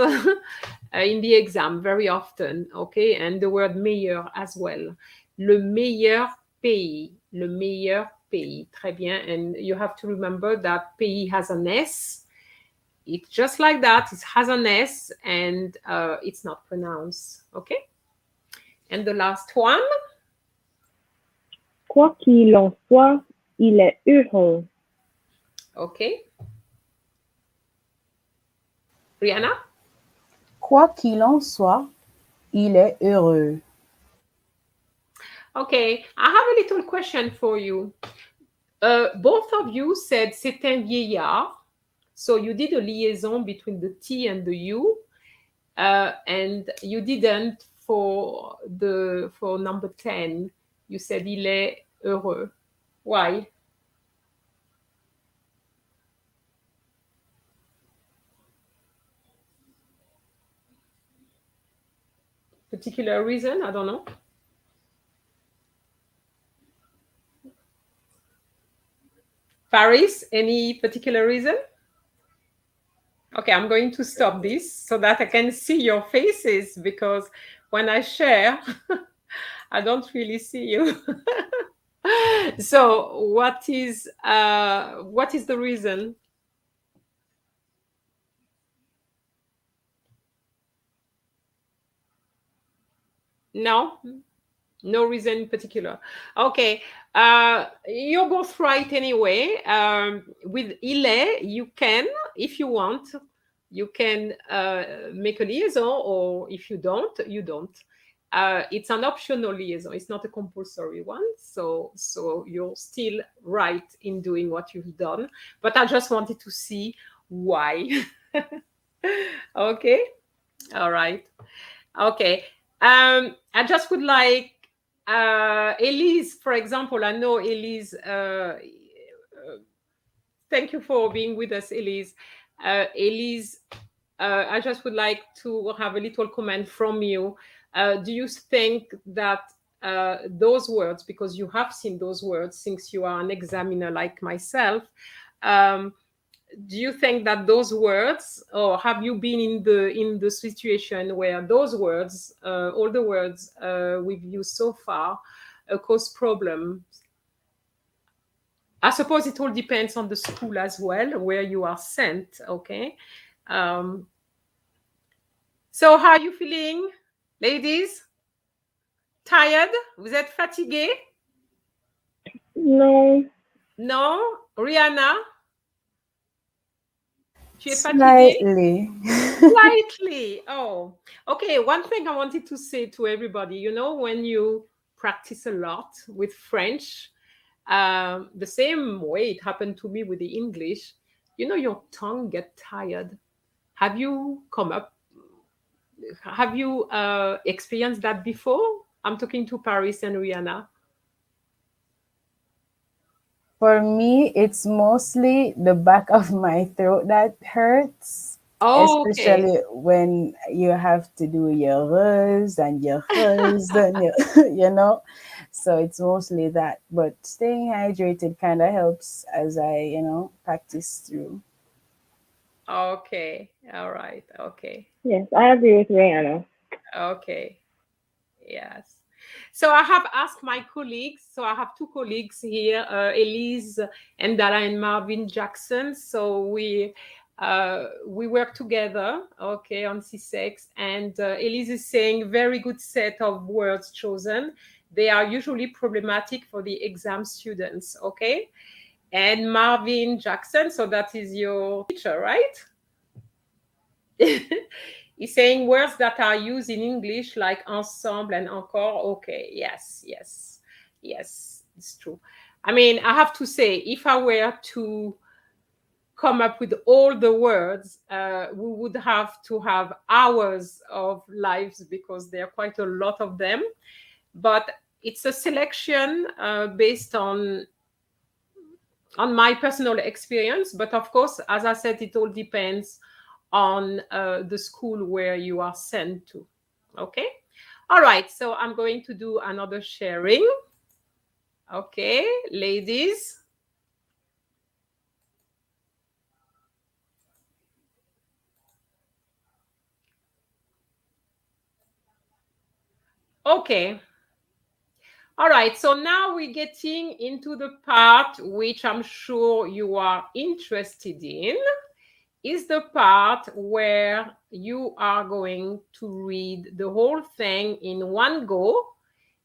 in the exam very often, okay? And the word meilleur as well. Le meilleur pays. Le meilleur pays. Très bien. And you have to remember that pays has an S. It's just like that. It has an S and it's not pronounced, okay? And the last one. Quoi qu'il en soit, il est heureux. Okay. Rihanna? Quoi qu'il en soit, il est heureux. Okay, I have a little question for you. Both of you said c'est un vieillard. So you did a liaison between the T and the U. And you didn't for number 10. You said il est heureux. Why? Particular reason? I don't know. Paris, any particular reason? Okay, I'm going to stop this so that I can see your faces, because when I share, I don't really see you. So what is the reason? No? No reason in particular. Okay, you're both right anyway. With ile, you can, if you want, you can make a liaison, or if you don't, you don't. It's an optional liaison. It's not a compulsory one. So you're still right in doing what you've done. But I just wanted to see why. Okay. All right. Okay. I just would like Elise, for example. I know Elise. Thank you for being with us, Elise. Elise, I just would like to have a little comment from you. Do you think that those words, because you have seen those words since you are an examiner like myself, do you think that those words, or have you been in the situation where those words, all the words we've used so far, cause problems? I suppose it all depends on the school as well, where you are sent, okay? So how are you feeling, ladies? Tired? Vous êtes fatigués? No. No? Rihanna? Tu es fatiguée? Slightly. Slightly. Oh, okay. One thing I wanted to say to everybody, you know, when you practice a lot with French, the same way it happened to me with the English, you know, your tongue get tired. Have you experienced that before? I'm talking to Paris and Rihanna. For me, it's mostly the back of my throat that hurts. Oh, Especially okay. when you have to do your r's and your h's and your, you know. So it's mostly that. But staying hydrated kind of helps as I, practice through. Okay. All right. Okay. Yes, I agree with Rihanna. Okay. Yes. So I have asked my colleagues. So I have two colleagues here, Elise and Dara and Marvin Jackson. So we work together, okay, on CSEC. And Elise is saying very good set of words chosen. They are usually problematic for the exam students, okay? And Marvin Jackson, so that is your teacher, right? He's saying words that are used in English like ensemble and encore. Okay, yes, it's true. I mean, I have to say, if I were to come up with all the words, we would have to have hours of lives, because there are quite a lot of them. But it's a selection based on on my personal experience, but of course, as I said, it all depends on the school where you are sent to. Okay. All right. So I'm going to do another sharing. Okay, ladies. Okay. All right, so now we're getting into the part which I'm sure you are interested in, is the part where you are going to read the whole thing in one go.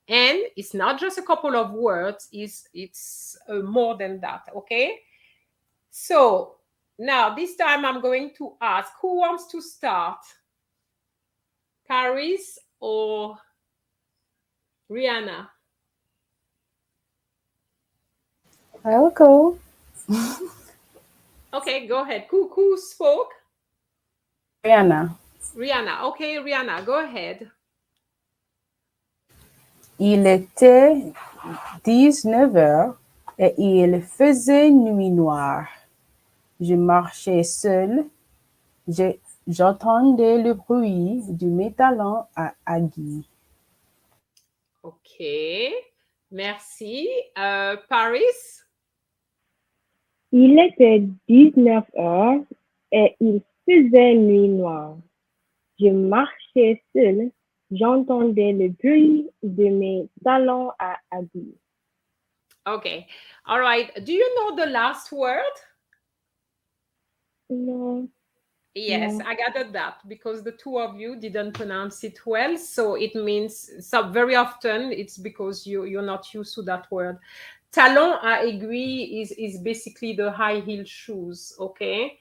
And it's not just a couple of words, it's more than that, okay? So now this time I'm going to ask, who wants to start? Paris or Rihanna? I'll go. Okay, go ahead. Who spoke? Rihanna. Rihanna. Okay, Rihanna, go ahead. Il était 19 heures et il faisait nuit noire. Je marchais seul. J'entendais le bruit du métallant à aiguille. Ok, merci. Paris? Il était 19 heures et il faisait nuit noire. Je marchais seul, j'entendais le bruit de mes talons à aiguille. Okay, all right. Do you know the last word? No. Yes, No. I gathered that because the two of you didn't pronounce it well. So it means, so very often it's because you're not used to that word. Talon à aiguille is basically the high heel shoes, okay?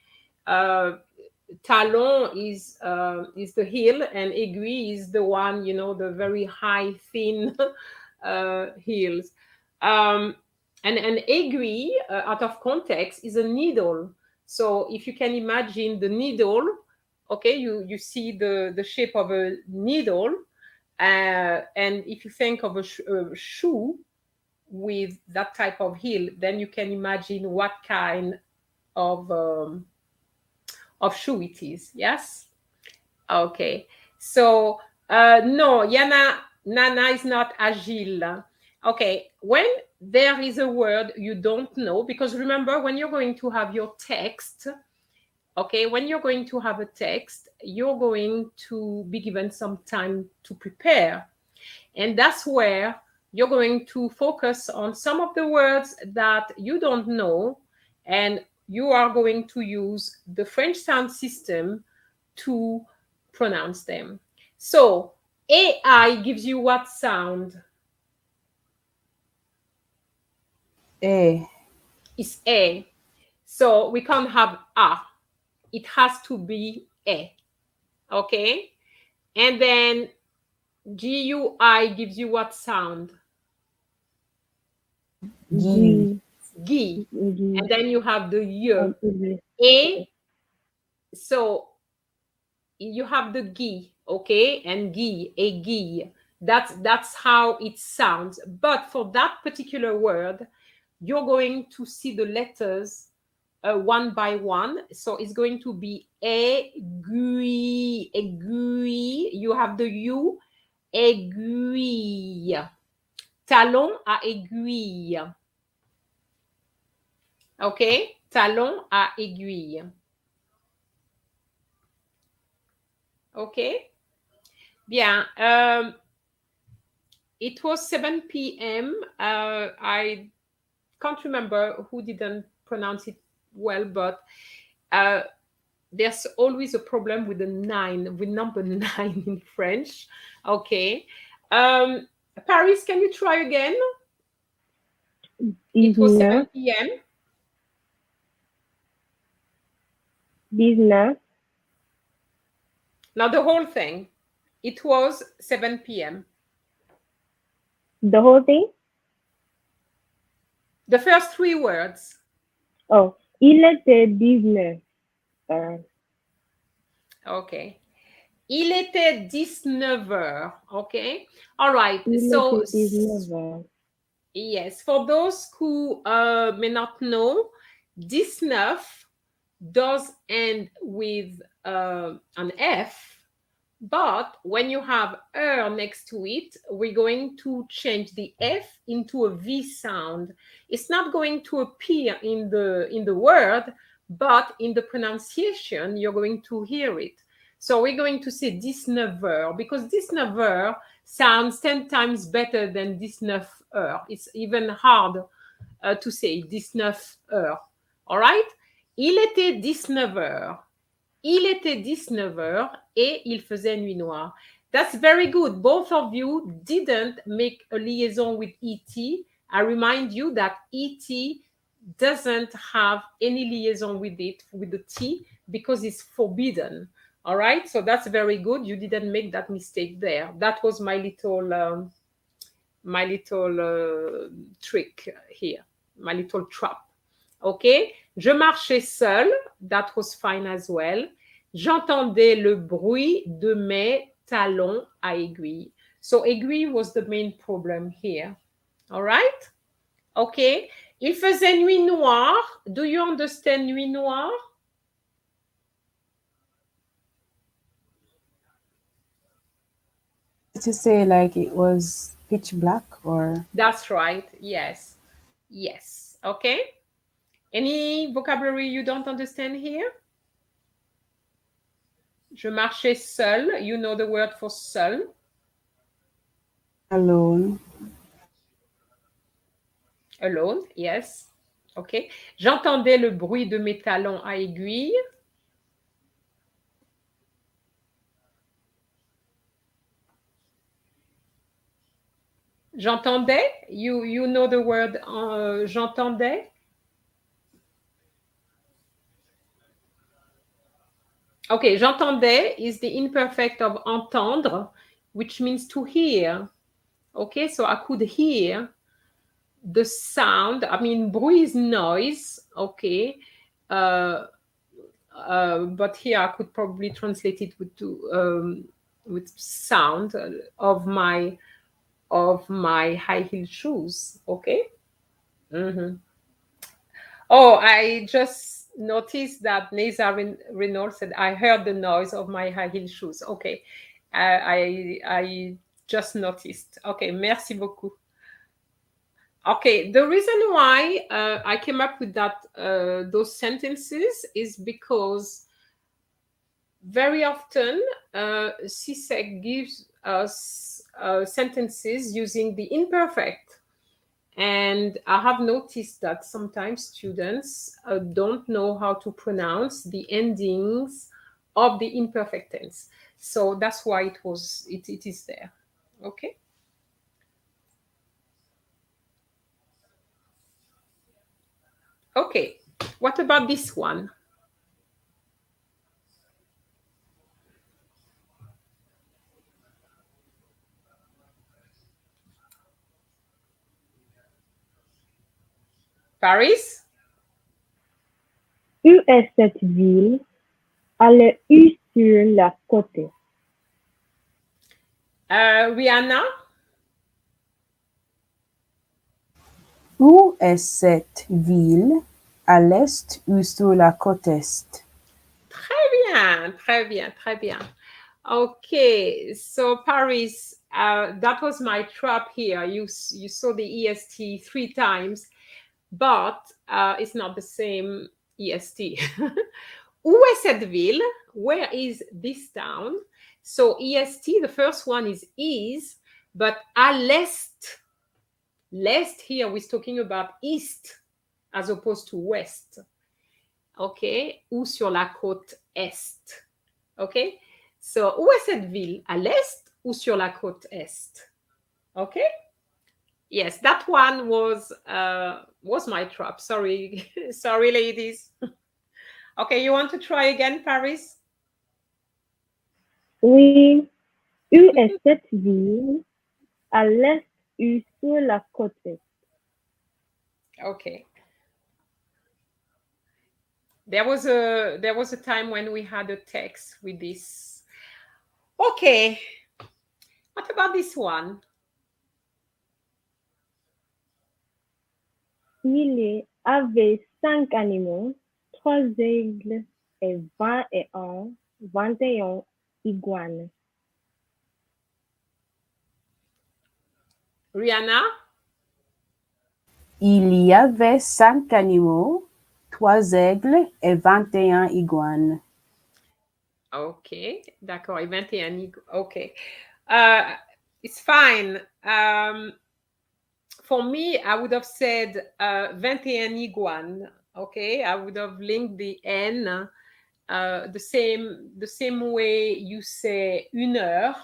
Talon is the heel and aiguille is the one, you know, the very high, thin heels. And an aiguille, out of context, is a needle. So if you can imagine the needle, okay, you see the shape of a needle. And if you think of a shoe with that type of heel, then you can imagine what kind of shoe it is. Yes? Okay. So, no, Nana is not agile. Okay. When there is a word you don't know, because remember, when you're going to have your text, okay, when you're going to have a text, you're going to be given some time to prepare. And that's where you're going to focus on some of the words that you don't know, and you are going to use the French sound system to pronounce them. So, AI gives you what sound? A. It's A. So, we can't have A. It has to be A. Okay? And then GUI gives you what sound? Guy. Gi. And then you have the Y. A. So you have the gi, okay, and gi, a gi. That's how it sounds. But for that particular word, you're going to see the letters one by one. So it's going to be aiguille, aiguille. You have the U, aiguille. Talon à aiguille. Okay, talon à aiguille. Okay. Bien. It was 7 p.m. I can't remember who didn't pronounce it well, but there's always a problem with the 9, with number 9 in French. Okay. Paris, can you try again? It was 7 p.m. 19. Now the whole thing. It was 7 p.m. The whole thing? The first 3 words. Oh, il était 19 heures. Okay. Il était 19 heures. Okay. All right. Il So était 19 heures. Yes, for those who may not know, 19 does end with an F, but when you have next to it, we're going to change the F into a V sound. It's not going to appear in the word, but in the pronunciation, you're going to hear it. So we're going to say 19 because 19 sounds 10 times better than 19 heures. It's even hard to say 19 heures. All right? Il était 19 heures. Il était 19 heures et il faisait nuit noire. That's very good. Both of you didn't make a liaison with ET. I remind you that ET doesn't have any liaison with it, with the T, because it's forbidden. All right, so that's very good. You didn't make that mistake there. That was my little trick here, my little trap. OK? Je marchais seul. That was fine as well. J'entendais le bruit de mes talons à aiguille. So aiguille was the main problem here. All right? OK? Il faisait nuit noire. Do you understand nuit noire? To say like it was pitch black or? That's right. Yes. Yes. Okay. Any vocabulary you don't understand here? Je marchais seul. You know the word for seul. Alone. Alone, yes. Okay. J'entendais le bruit de mes talons à aiguille. J'entendais. You know the word j'entendais. Okay, j'entendais is the imperfect of entendre, which means to hear. Okay, so I could hear the sound. I mean, bruit is noise. Okay. But here I could probably translate it with sound of my high heel shoes. Okay. Mm-hmm. Oh, I just noticed that Neza Renault said, I heard the noise of my high heel shoes. Okay. I just noticed. Okay. Merci beaucoup. Okay. The reason why I came up with those sentences is because very often CSEC gives us sentences using the imperfect. And I have noticed that sometimes students don't know how to pronounce the endings of the imperfect tense. So that's why it is there. Okay. Okay. What about this one? Paris? Où est cette ville? Elle est sur la côte. Rihanna? Où est cette ville? À l'est ou sur la côte est? Très bien, très bien, très bien. Okay, so Paris, that was my trap here. You saw the EST 3 times, but it's not the same EST. Où est cette ville? Where is this town? So EST, the first one is, but à l'est. L'est here we're talking about east as opposed to west. Okay, ou sur la côte est. Okay, so où est cette ville? À l'est ou sur la côte est? Okay. Yes, that one was my trap. Sorry, sorry, ladies. Okay, you want to try again, Paris? Oui. Où est cette ville? À l'est ou sur la côte est? Okay. There was a time when we had a text with this. Okay. What about this one? Il avait 5 animaux, 3 aigles et 21 iguanes. Rihanna? Il y avait 5 animaux, 3 aigles et 21 iguanes. Ok, d'accord, et 21 ok. It's fine. For me, I would have said 21 iguanes. Okay, I would have linked the N the same way you say une heure,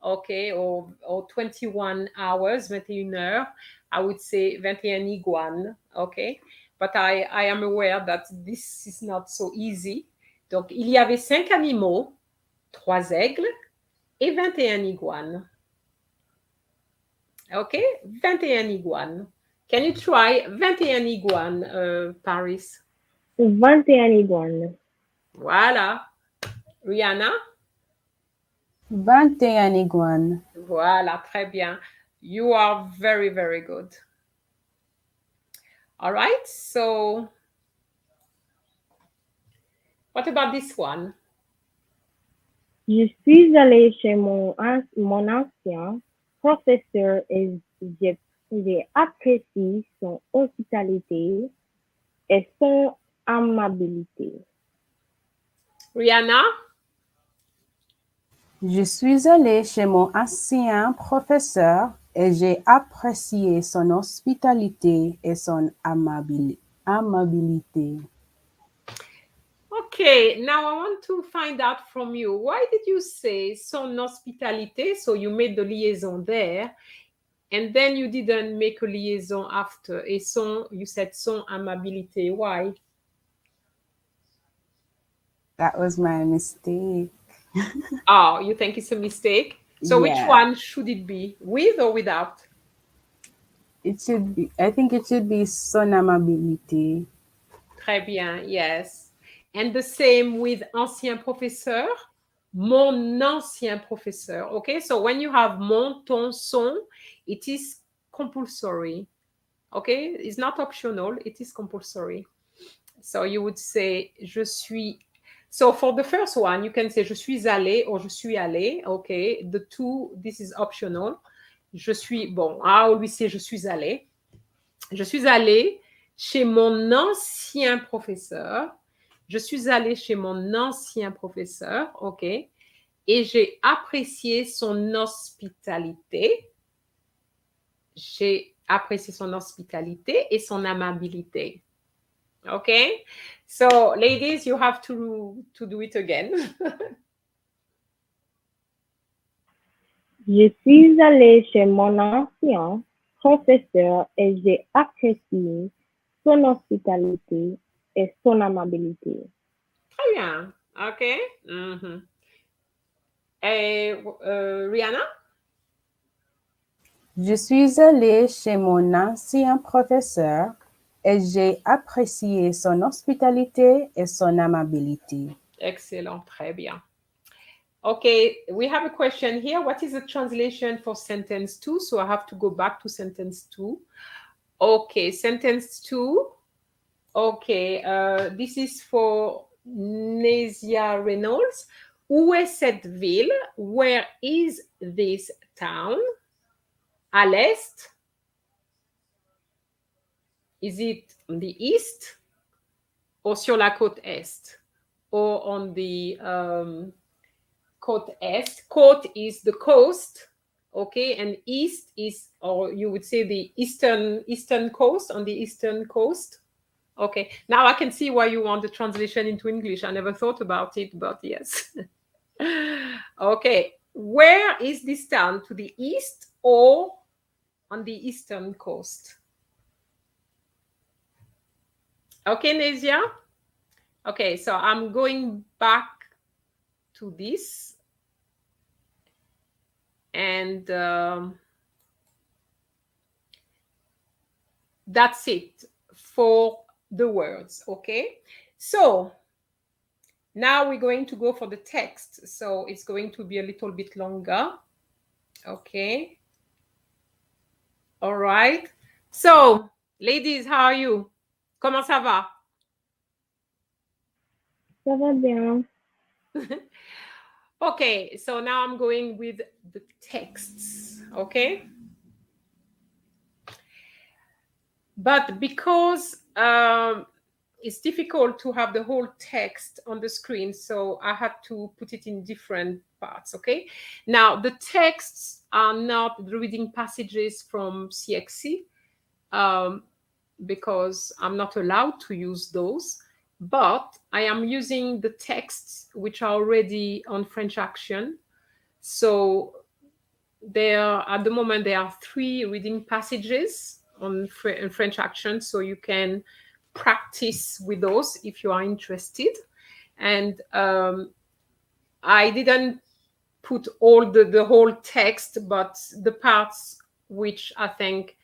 okay, or 21 hours, 21 heures. I would say 21 iguanes, okay. But I am aware that this is not so easy. Donc, il y avait 5 animaux, 3 aigles et 21 iguanes. OK? 21 iguanes. Can you try 21 iguanes, Paris? 21 iguanes. Voilà. Rihanna? 21 iguanes. Voilà, très bien. You are very, very good. All right, so what about this one? Je suis allée chez mon ancien professeur et j'ai apprécié son hospitalité et son amabilité. Rihanna? Je suis allée chez mon ancien professeur et j'ai apprécié son hospitalité et son amabilité. Okay, now I want to find out from you. Why did you say son hospitalité? So you made the liaison there, and then you didn't make a liaison after. Et son, you said son amabilité. Why? That was my mistake. Oh, you think it's a mistake? So which Yeah. one should it be, with or without? It should be, I think it should be son amabilité. Très bien, yes. And the same with ancien professeur, mon ancien professeur. Okay, so when you have mon, ton, son, it is compulsory. Okay, it's not optional, it is compulsory. So you would say je suis. So for the first one, you can say je suis allé or je suis allé. Okay, the two, this is optional. Je suis, bon, I always say je suis allé. Je suis allée chez mon ancien professeur. Je suis allée chez mon ancien professeur, OK, et j'ai apprécié son hospitalité. J'ai apprécié son hospitalité et son amabilité. Okay? So, ladies, you have to do it again. Je suis allée chez mon ancien professeur et j'ai apprécié son hospitalité et son amabilité. Très bien. OK. Et Rihanna? Je suis allée chez mon ancien professeur et j'ai apprécié son hospitalité et son amabilité. Excellent. Très bien. Okay, we have a question here. What is the translation for sentence 2? So I have to go back to sentence 2. Okay, sentence 2. Okay, this is for Nesia Reynolds. Où est cette ville? Where is this town? À l'est? Is it on the east? Or sur la côte est? Or on the côte est? Côte is the coast, okay, and east is, or you would say the eastern coast, on the eastern coast. Okay, now I can see why you want the translation into English. I never thought about it, but yes. Okay, where is this town? To the east or on the eastern coast? Okay, Nesia? Okay, so I'm going back to this. And that's it for the words, okay? So now we're going to go for the text. So it's going to be a little bit longer, okay? All right. So Ladies, how are you? Comment ça va? Ça va bien. Okay, so now I'm going with the texts, okay? But because it's difficult to have the whole text on the screen, so I had to put it in different parts, okay? Now, the texts are not the reading passages from CXC because I'm not allowed to use those, but I am using the texts which are already on French Action. So at the moment, there are 3 reading passages on French Action, so you can practice with those if you are interested. And I didn't put all the whole text, but the parts which I think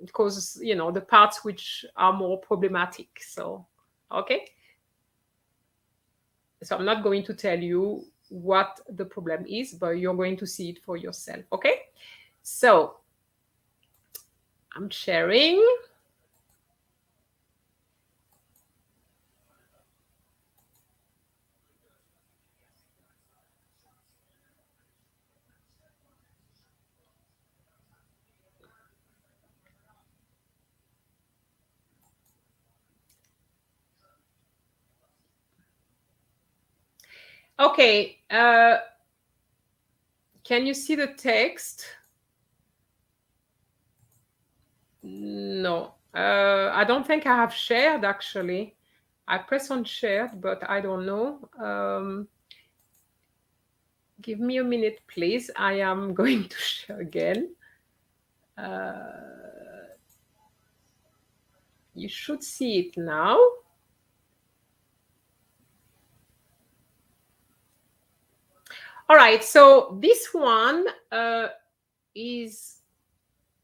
because the parts which are more problematic. So okay, so I'm not going to tell you what the problem is, but you're going to see it for yourself. Okay, so I'm sharing. Okay, can you see the text? No, I don't think I have shared actually. I press on shared, but I don't know. Give me a minute, please. I am going to share again. You should see it now. All right, so this one is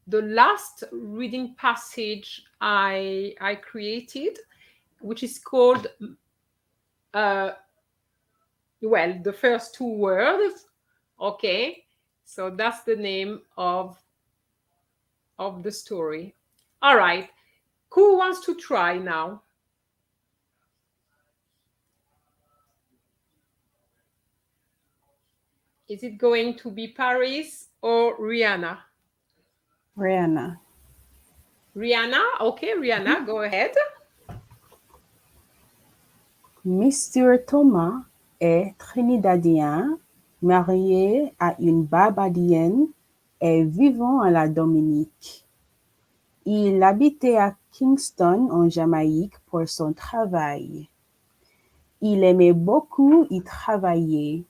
the last reading passage I created, which is called, well, the first 2 words. Okay, so that's the name of the story. All right, who wants to try now? Is it going to be Paris or Rihanna? Rihanna. Rihanna? Okay, Rihanna, go ahead. Mr. Thomas est trinidadien, marié à une Barbadienne et vivant à la Dominique. Il habitait à Kingston, en Jamaïque, pour son travail. Il aimait beaucoup y travailler.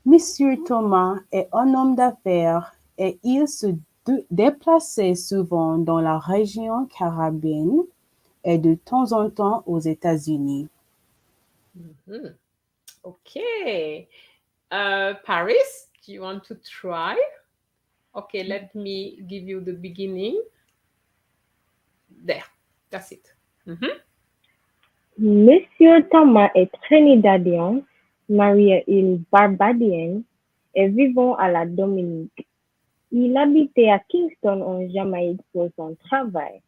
Monsieur Thomas est un homme d'affaires et il se déplaçait souvent dans la région caribéenne et de temps en temps aux États-Unis. Mm-hmm. Okay. Paris, do you want to try? Okay, let me give you the beginning. There, that's it. Mm-hmm. Monsieur Thomas est trinidadien, marié à une Barbadienne et vivant à la Dominique. Il habitait à Kingston, en Jamaïque, pour son travail.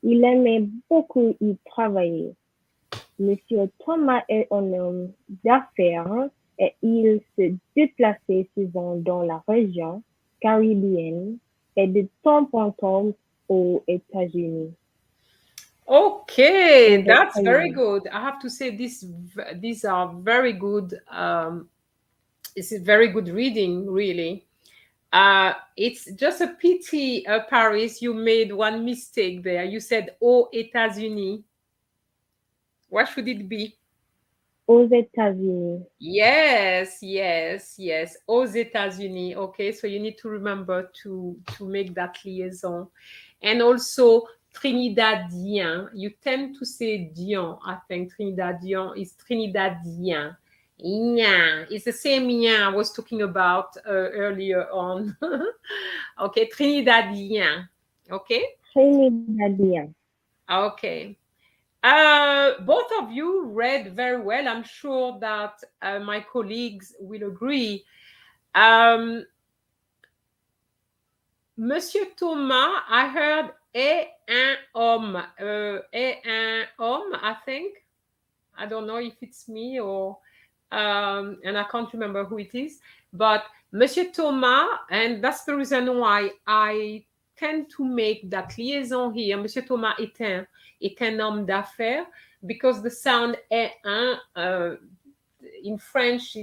Il aimait beaucoup y travailler. Monsieur Thomas est un homme d'affaires et il se déplaçait souvent dans la région caribéenne et de temps en temps aux États-Unis. Okay, that's very good. I have to say these are very good. This is very good reading, really. It's just a pity, Paris, you made one mistake there. You said aux États-Unis. What should it be? Aux États-Unis. Yes. Aux États-Unis. Okay, so you need to remember to make that liaison. And also Trinidadien. You tend to say Dion. I think Trinidadian is Trinidadien. Yeah, it's the same I was talking about earlier on. Okay, Trinidadien. Okay? Trinidadien. Okay. Both of you read very well. I'm sure that my colleagues will agree. Monsieur Thomas, I heard et un homme. Et un homme, I think. I don't know if it's me or, and I can't remember who it is, but Monsieur Thomas, and that's the reason why I tend to make that liaison here. Monsieur Thomas est un homme d'affaires, because the sound est un in French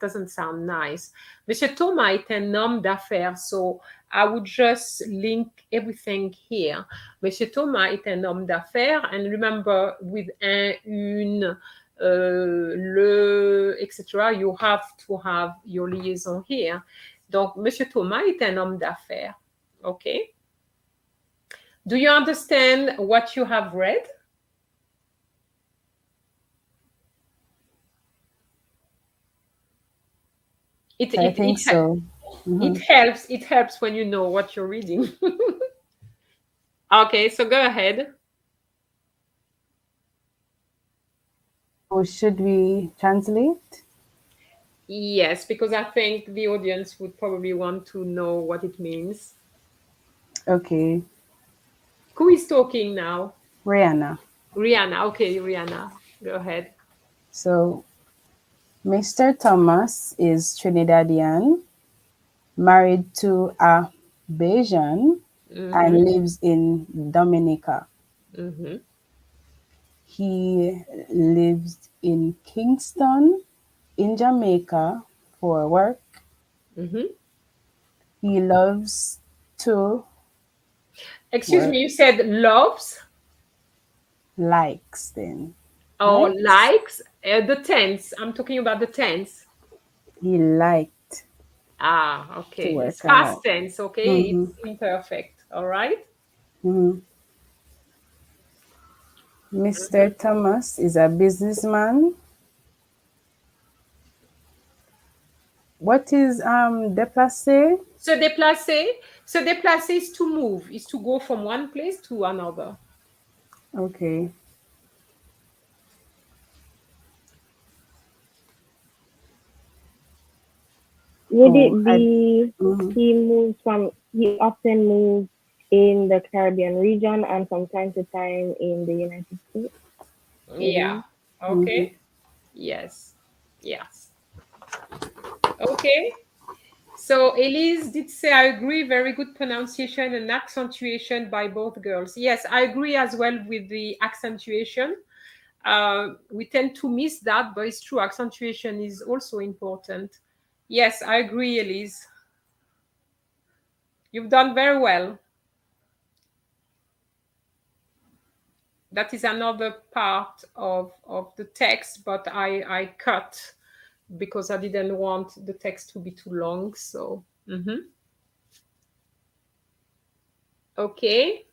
doesn't sound nice. Monsieur Thomas est un homme d'affaires, so I would just link everything here. Monsieur Thomas est un homme d'affaires, and remember with un, une, le, etc., you have to have your liaison here. Donc, Monsieur Thomas est un homme d'affaires. Okay? Do you understand what you have read? I think so. It helps when you know what you're reading. Okay, so go ahead. Or should we translate? Yes, because I think the audience would probably want to know what it means. Okay. Who is talking now? Rihanna. Rihanna. Okay, Rihanna. Go ahead. So, Mr. Thomas is Trinidadian, married to a Bayesian, and lives in Dominica. He lives in Kingston, in Jamaica, for work. He loves to... Excuse me, you said loves? Likes, then. Oh, likes? The tense. I'm talking about the tense. He liked. Ah, okay. To work It's past out. tense, okay? It's imperfect, all right? Mr. Thomas is a businessman. What is déplacer? Se déplacer is to move, is to go from one place to another. Okay. Would it be he often moves in the Caribbean region and from time to time in the United States? Yeah. Okay. Yes. Okay. So Elise did say, I agree, very good pronunciation and accentuation by both girls. Yes, I agree as well with the accentuation. We tend to miss that, but it's true. Accentuation is also important. Yes, I agree, Elise. You've done very well. That is another part of the text, but I cut because I didn't want the text to be too long. So, okay.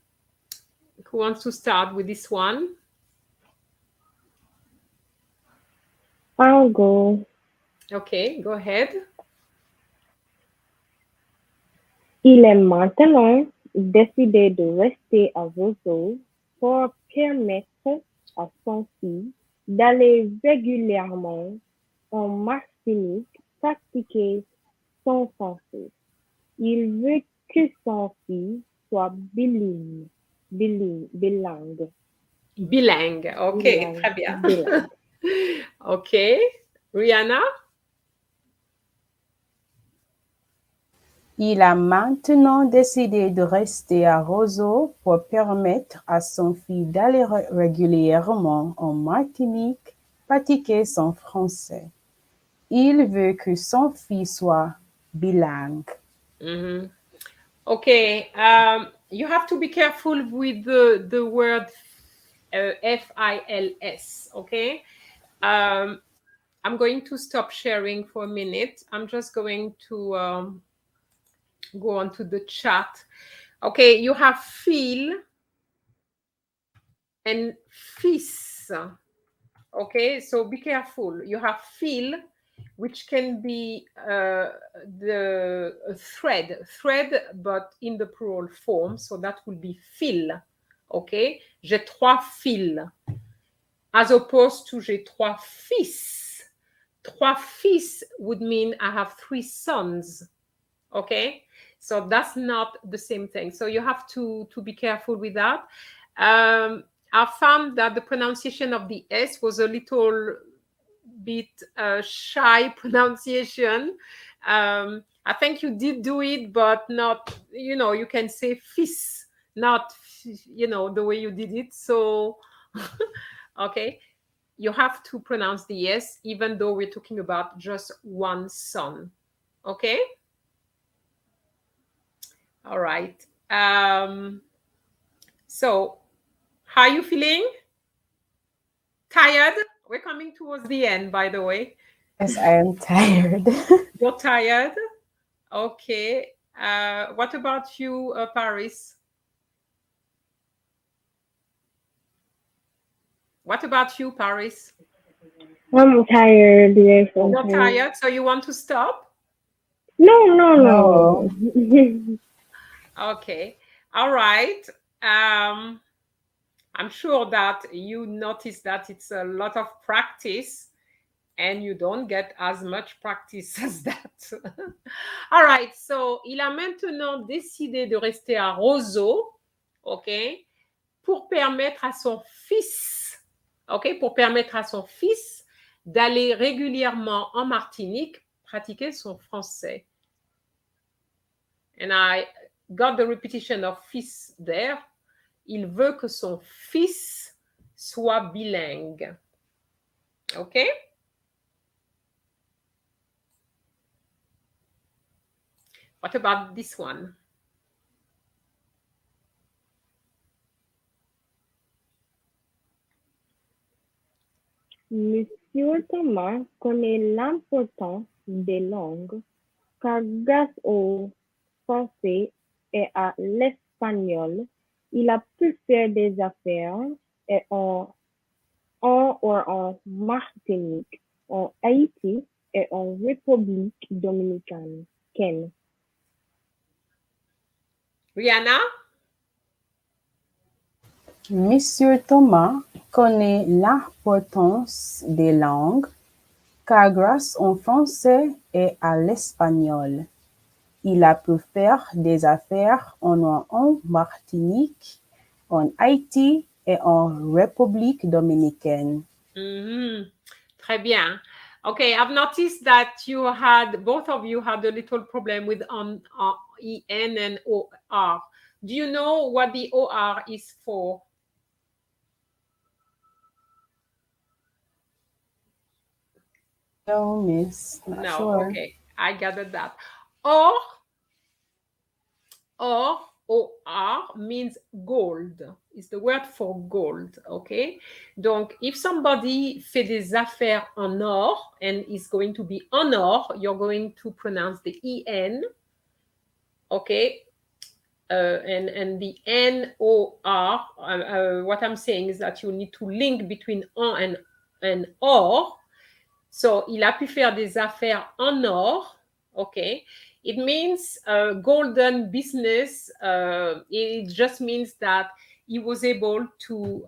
Who wants to start with this one? I'll go. Okay, go ahead. Il est maintenant décidé de rester à Roseau pour permettre à son fils d'aller régulièrement en Martinique pratiquer son français. Il veut que son fils soit bilingue. Bilingue, ok, très bien. Bilingue. Ok, Rihanna? Il a maintenant décidé de rester à Roseau pour permettre à son fils d'aller régulièrement en Martinique pratiquer son français. Il veut que son fils soit bilingue. Okay, you have to be careful with the word F-I-L-S, okay? I'm going to stop sharing for a minute. I'm just going to go on to the chat. Okay, you have feel and fils. Okay, so be careful. You have feel, which can be the thread, but in the plural form. So that will be fil. Okay, j'ai trois fils. As opposed to j'ai trois fils. Trois fils would mean I have three sons. Okay, So that's not the same thing. So you have to be careful with that. I found that the pronunciation of the S was a little bit shy pronunciation. I think you did do it, but not, you can say fils, not, the way you did it. So, okay, you have to pronounce the S, even though we're talking about just one son. Okay? All right. So, how are you feeling? Tired? We're coming towards the end, by the way. Yes, I am tired. You're tired? Okay. What about you, Paris? What about you, Paris? I'm tired. Yes, I'm You're tired. tired, so you want to stop? No. Okay. All right. I'm sure that you notice that it's a lot of practice and you don't get as much practice as that. All right. So, il a maintenant décidé de rester à Roseau, OK, pour permettre à son fils, OK, pour permettre à son fils d'aller régulièrement en Martinique pratiquer son français. And I got the repetition of fils there. Il veut que son fils soit bilingue. OK? What about this one? Monsieur Thomas connaît l'importance des langues car grâce au français et à l'espagnol, il a pu faire des affaires en Martinique, en Haïti et en République dominicaine. Rihanna? Monsieur Thomas connaît l'importance des langues car grâce au français et à l'espagnol, il a pu faire des affaires en Martinique, en Haïti et en République dominicaine. Mm-hmm. Très bien. Okay, I've noticed that both of you had a little problem with EN and OR. Do you know what the OR is for? No, miss. Not No, sure. okay, I gathered that. Or means gold. It's the word for gold, okay? Donc, if somebody fait des affaires en or and is going to be en or, you're going to pronounce the EN, okay? And the NOR, what I'm saying is that you need to link between en and or. So, il a pu faire des affaires en or, okay? It means golden business. It just means that he was able to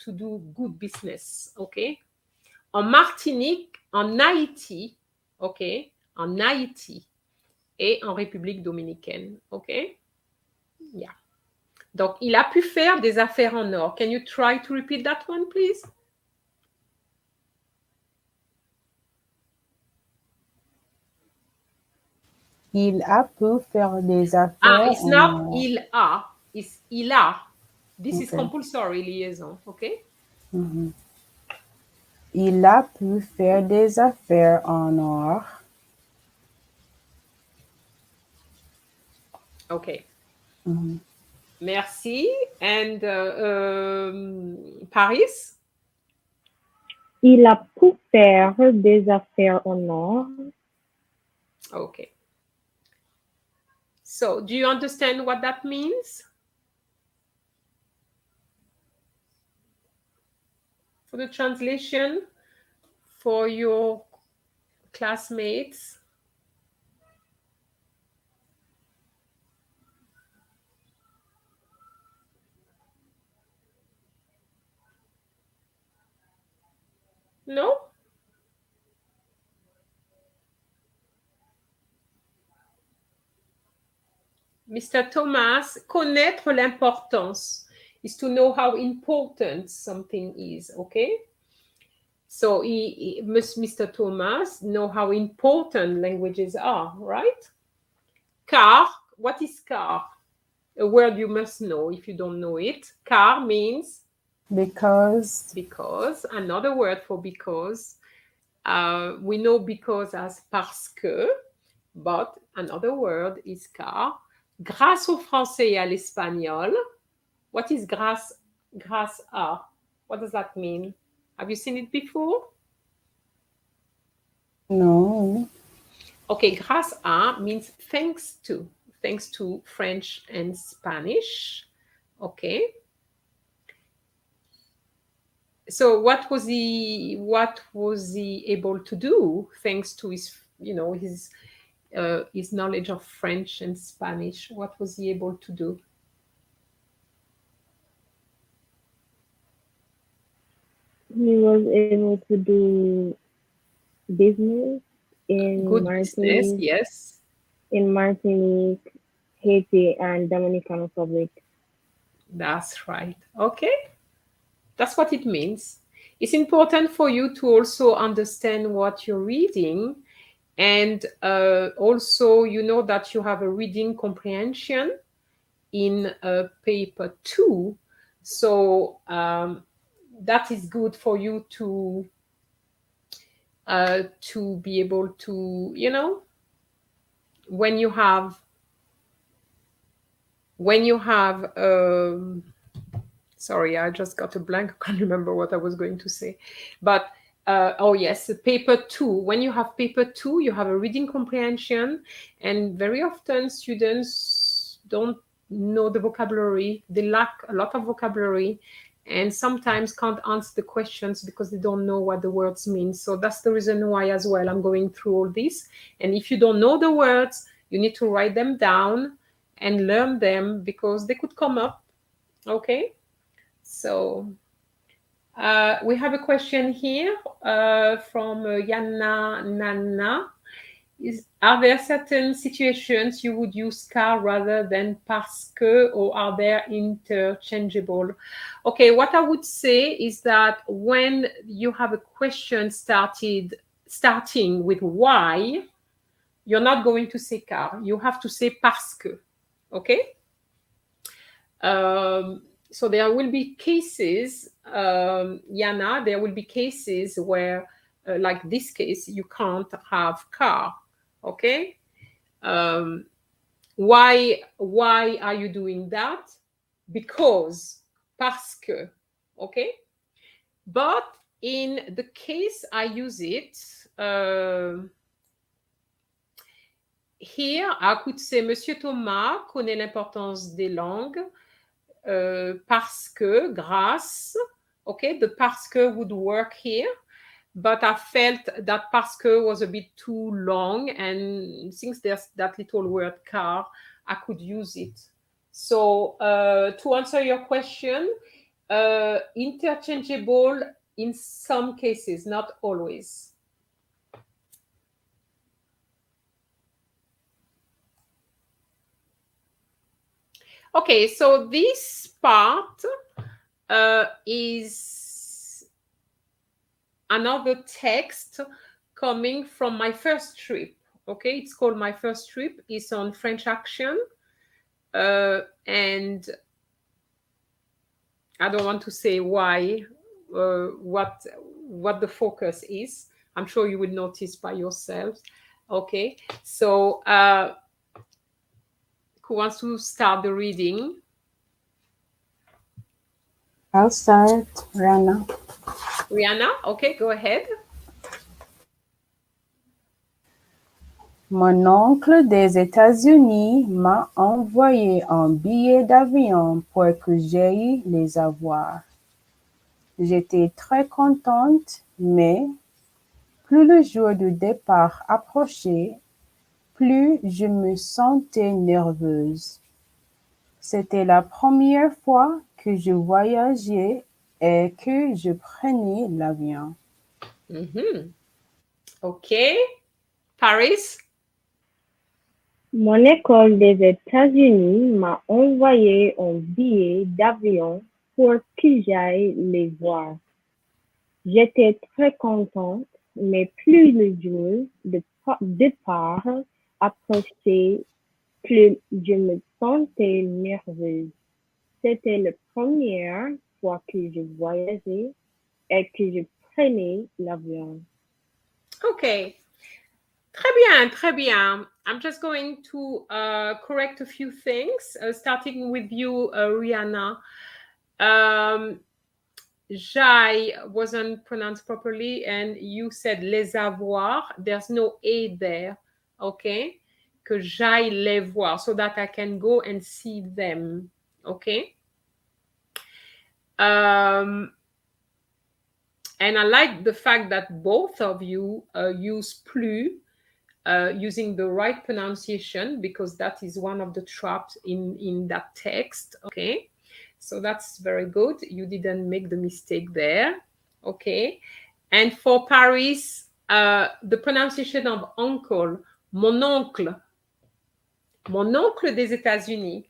do good business, okay? En Martinique, en Haïti, okay? En Haïti et en République dominicaine, okay? Yeah. Donc, il a pu faire des affaires en or. Can you try to repeat that one, please? Il a pu faire des affaires It's not il a, it's il a. This is compulsory liaison, okay? Mm-hmm. Il a pu faire des affaires en or. Okay. Mm-hmm. Merci. And Paris? Il a pu faire des affaires en or. Okay. So, do you understand what that means? For the translation for your classmates? No? Mr. Thomas, connaître l'importance is to know how important something is, okay? So Mr. Thomas know how important languages are, right? Car, what is car? A word you must know if you don't know it. Car means? Because. Because. Another word for because. We know because as parce que, but another word is car. Grâce au français et à l'espagnol. What is grâce à? What does that mean? Have you seen it before? No. Okay, grâce à means thanks to French and Spanish. Okay. So what was he able to do thanks to his his knowledge of French and Spanish? What was he able to do? He was able to do business in Good business, yes. In Martinique, Haiti, and Dominican Republic. That's right. Okay. That's what it means. It's important for you to also understand what you're reading. And also, you know that you have a reading comprehension in paper 2. So that is good for you to be able to, when you have sorry, I just got a blank. I can't remember what I was going to say. But oh yes, paper 2. When you have paper 2, you have a reading comprehension, and very often students don't know the vocabulary. They lack a lot of vocabulary, and sometimes can't answer the questions because they don't know what the words mean. So that's the reason why as well I'm going through all this. And if you don't know the words, you need to write them down and learn them because they could come up. Okay. So we have a question here from Yana Nana. Are there certain situations you would use car rather than parce que, or are they interchangeable? Okay, what I would say is that when you have a question starting with why, you're not going to say car. You have to say parce que. Okay? So there will be cases, Yana, there will be cases where, like this case, you can't have car, okay? Why are you doing that? Because, parce que, okay? But in the case I use it, here I could say, Monsieur Thomas connaît l'importance des langues. Parce que, grâce, okay, the parce que would work here, but I felt that parce que was a bit too long, and since there's that little word car, I could use it. So to answer your question, interchangeable in some cases, not always. Okay, so this part is another text coming from my first trip. Okay, it's called My First Trip. It's on French action. And I don't want to say why, what the focus is. I'm sure you will notice by yourselves. Okay, so who wants to start the reading? I'll start, Rihanna. Rihanna, okay, go ahead. Mon oncle des États-Unis m'a envoyé un billet d'avion pour que j'aille les avoir. J'étais très contente, mais plus le jour du départ approchait, plus je me sentais nerveuse. C'était la première fois que je voyageais et que je prenais l'avion. Mm-hmm. Okay. Paris? Mon école des États-Unis m'a envoyé un billet d'avion pour que j'aille les voir. J'étais très contente, mais plus le jour de départ approchait, plus je me sentais nerveuse. C'était la première fois que je voyageais et que je prenais l'avion. Okay. Très bien, très bien. I'm just going to correct a few things, starting with you, Rihanna. Jai wasn't pronounced properly, and you said les avoir. There's no A there, okay? Que j'aille les voir, so that I can go and see them, okay? And I like the fact that both of you use plus using the right pronunciation, because that is one of the traps in that text, okay? So that's very good. You didn't make the mistake there, okay? And for Paris, the pronunciation of uncle, mon oncle des États-Unis.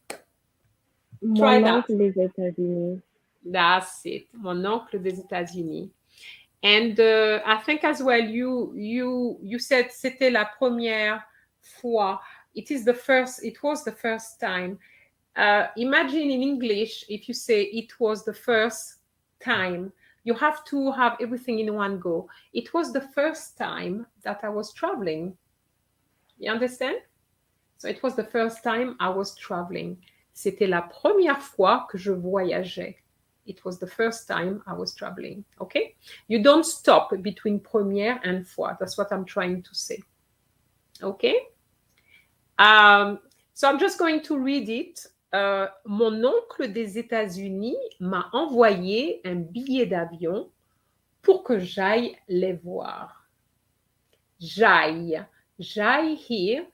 Try Mon that. oncle des États-Unis. That's it, mon oncle des États-Unis. And I think as well, you said c'était la première fois. It was the first time. Imagine in English, if you say it was the first time, you have to have everything in one go. It was the first time that I was traveling. You understand? So it was the first time I was traveling. C'était la première fois que je voyageais. It was the first time I was traveling. Okay? You don't stop between première and fois. That's what I'm trying to say. Okay? So I'm just going to read it. Mon oncle des États-Unis m'a envoyé un billet d'avion pour que j'aille les voir. J'aille. J'aille here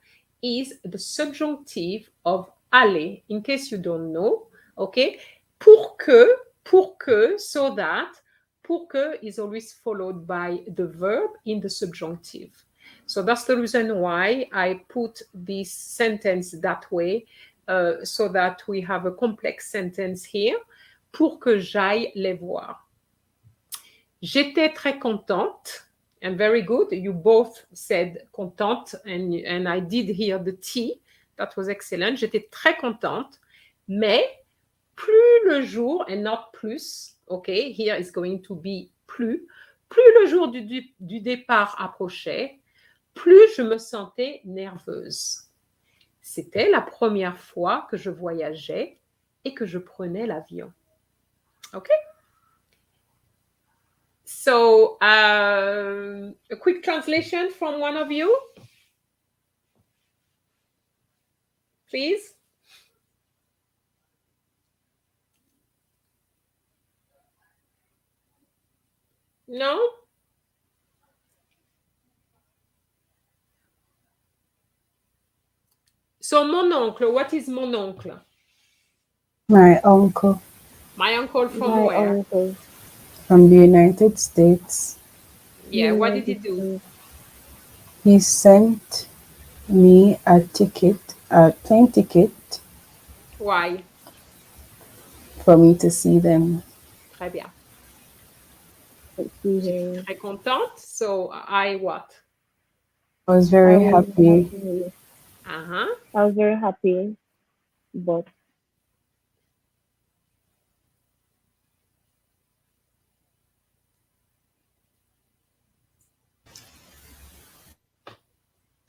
is the subjunctive of aller, in case you don't know. Okay? Pour que, so that, pour que is always followed by the verb in the subjunctive. So that's the reason why I put this sentence that way, so that we have a complex sentence here. Pour que j'aille les voir. J'étais très contente. And very good. You both said contente, and I did hear the T. That was excellent. J'étais très contente. Mais plus le jour, and not plus, okay, here is going to be plus le jour du départ approchait, plus je me sentais nerveuse. C'était la première fois que je voyageais et que je prenais l'avion. Okay? So, a quick translation from one of you, please. No? So, mon oncle, what is mon oncle? My uncle My uncle from My where? uncle. from the United States. Yeah, what did he do? He sent me a plane ticket Why? for me to see them. Très bien. See J'étais him. très contente. So, I what? I was very I was happy. happy. Uh-huh. I was very happy, but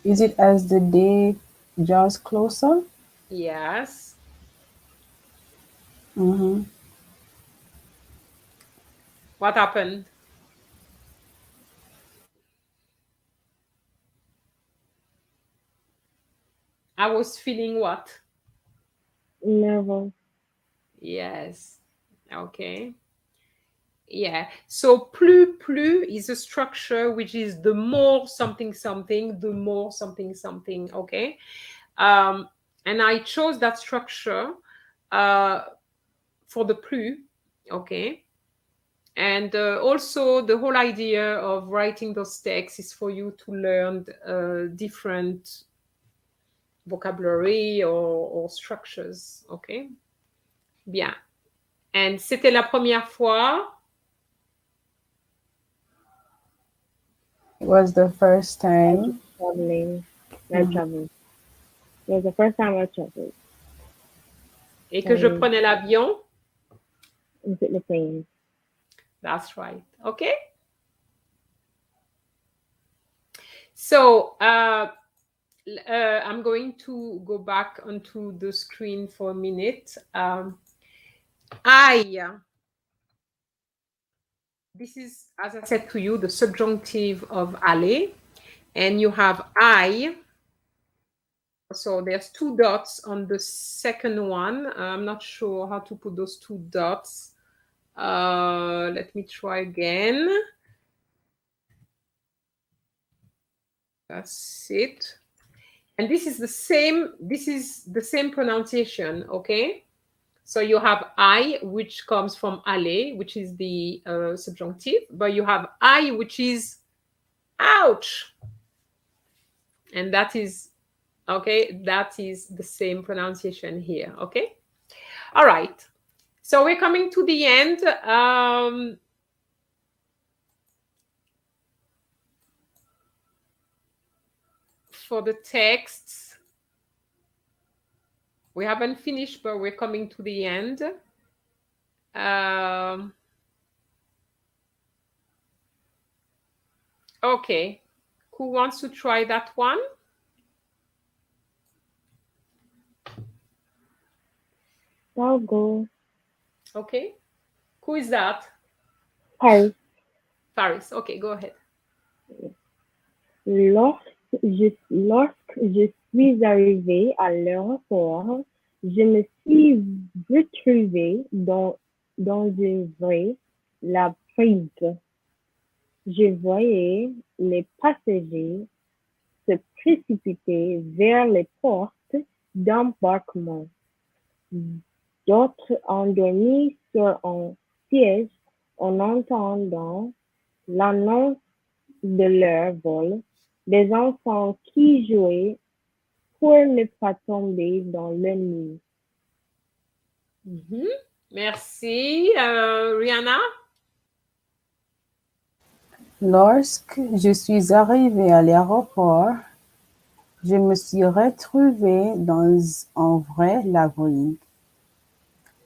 Is it as the day draws closer? Yes. Mm-hmm. What happened? I was feeling what? nervous. Yes. Okay. Yeah. So plus is a structure which is the more something something, the more something something. Okay. And I chose that structure for the plus. Okay. And also the whole idea of writing those texts is for you to learn different vocabulary or structures. OK? Bien. And c'était la première fois. It was the first time. Traveling. I traveled. It was the first time I traveled. Et que je prenais l'avion. And took the plane. That's right. OK? So I'm going to go back onto the screen for a minute. This is, as I said to you, the subjunctive of aller. And you have I. So there's 2 dots on the second one. I'm not sure how to put those 2 dots. Let me try again. That's it. And this is the same pronunciation, okay? So you have I, which comes from aller, which is the subjunctive, but you have I, which is ouch. And that is, okay, that is the same pronunciation here, okay? All right. So we're coming to the end. For the texts, we haven't finished, but we're coming to the end. Okay, who wants to try that one? I'll go. Okay, who is that? Paris. Paris, okay, go ahead. Lorsque je suis arrivée à l'aéroport, je me suis retrouvée dans une vraie labyrinthe. Je voyais les passagers se précipiter vers les portes d'embarquement. D'autres endormis sur un siège en entendant l'annonce de leur vol. Des enfants qui jouaient pour ne pas tomber dans le nid. Merci. Rihanna? Lorsque je suis arrivée à l'aéroport, je me suis retrouvée dans un vrai labyrinthe.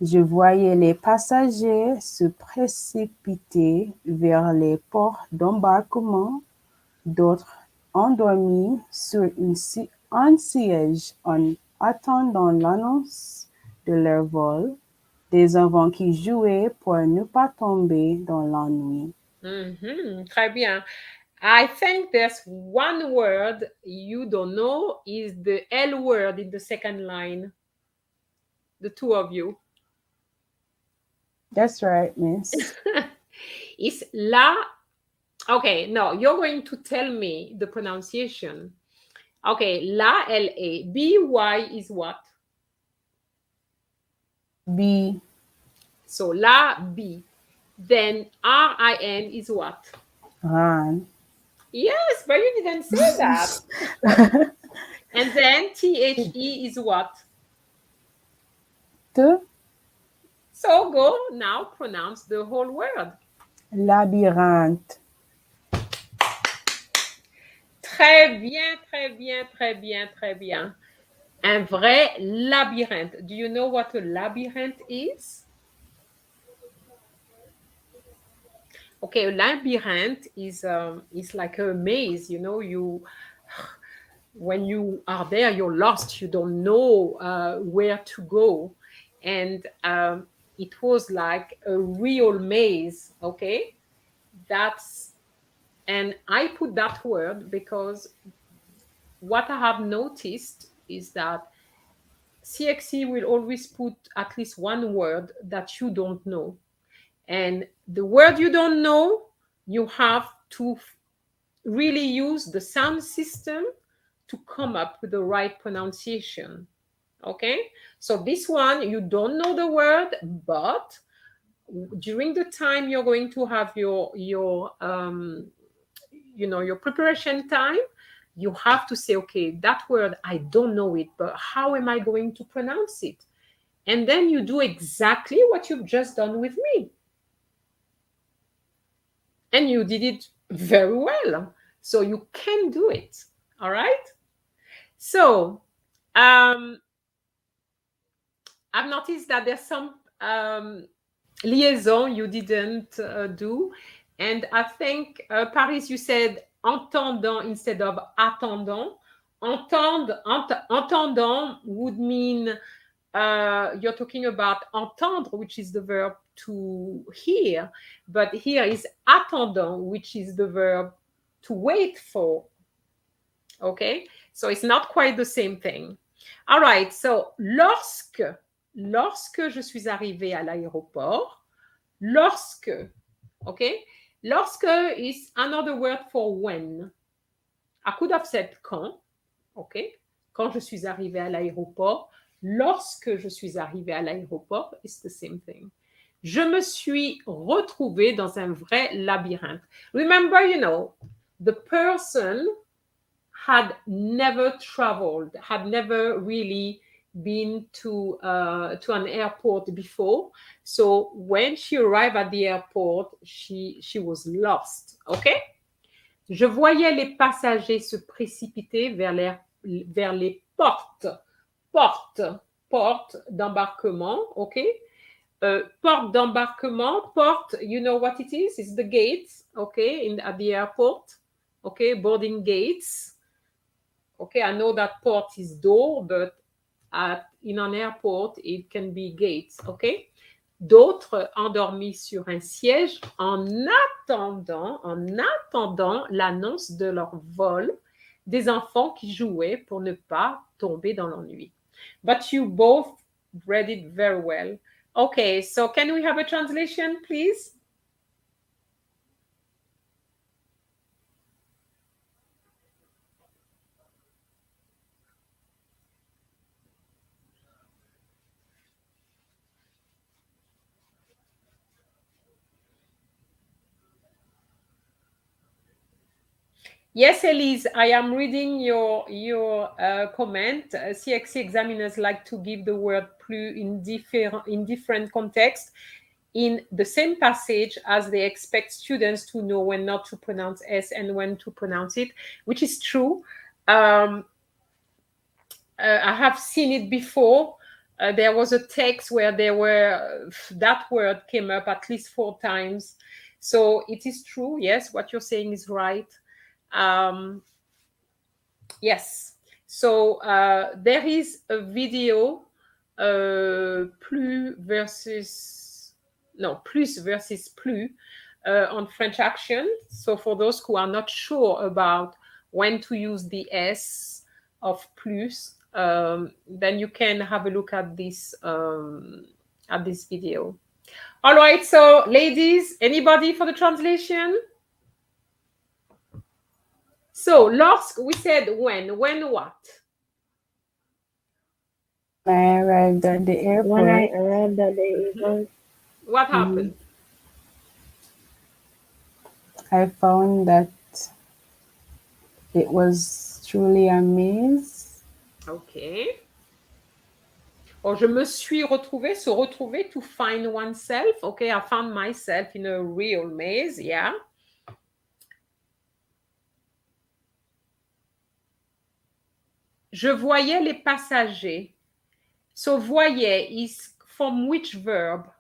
Je voyais les passagers se précipiter vers les portes d'embarquement, d'autres endormis sur un siège en attendant l'annonce de leur vol, des enfants qui jouaient pour ne pas tomber dans l'ennui. Très bien. I think there's one word you don't know is the L word in the second line. The 2 of you. That's right, miss. It's la. Okay, no, you're going to tell me the pronunciation. Okay, la, L-A. B-Y is what? B. So la, B. Then R-I-N is what? Ran. Yes, but you didn't say that. And then T-H-E is what? T. So go now, pronounce the whole word. Labyrinthe. Très bien, très bien, très bien, très bien. Un vrai labyrinthe. Do you know what a labyrinth is? Okay, a labyrinth is like a maze. You know, when you are there, you're lost. You don't know where to go, and it was like a real maze. Okay, and I put that word because what I have noticed is that CXC will always put at least one word that you don't know. And the word you don't know, you have to really use the sound system to come up with the right pronunciation. Okay? So this one, you don't know the word, but during the time you're going to have your preparation time, you have to say, okay, that word, I don't know it, but how am I going to pronounce it? And then you do exactly what you've just done with me. And you did it very well. So you can do it. All right? So I've noticed that there's some liaison you didn't do. And I think, Paris, you said entendant instead of attendant. Entendant would mean you're talking about entendre, which is the verb to hear. But here is attendant, which is the verb to wait for. Okay? So it's not quite the same thing. All right. So, lorsque je suis arrivée à l'aéroport, lorsque, okay? Lorsque is another word for when. I could have said quand, okay? Quand je suis arrivée à l'aéroport, lorsque je suis arrivée à l'aéroport, it's the same thing. Je me suis retrouvée dans un vrai labyrinthe. Remember, you know, the person had never traveled, had never really been to an airport before. So when she arrived at the airport, she was lost. Okay? Je voyais les passagers se précipiter vers les portes d'embarquement. Okay? Porte d'embarquement, porte, you know what it is? It's the gates, okay, at the airport. Okay, boarding gates. Okay, I know that port is door, but in an airport, it can be gates, okay? D'autres endormis sur un siège en attendant l'annonce de leur vol, des enfants qui jouaient pour ne pas tomber dans l'ennui. But you both read it very well. Okay, so can we have a translation, please? Yes, Elise, I am reading your comment. CXC examiners like to give the word plus in different contexts in the same passage, as they expect students to know when not to pronounce S and when to pronounce it, which is true. I have seen it before. There was a text where that word came up at least 4 times. So it is true. Yes, what you're saying is right. Yes. So there is a video, plus versus plus on French action. So for those who are not sure about when to use the S of plus, then you can have a look at this video. All right. So ladies, anybody for the translation? So, lorsque, we said when what? When I arrived at the airport. When I arrived at the airport. What happened? I found that it was truly a maze. Okay. Or je me suis retrouvée, se retrouver, to find oneself. Okay, I found myself in a real maze, yeah. Je voyais les passagers. So voyais is from which verb?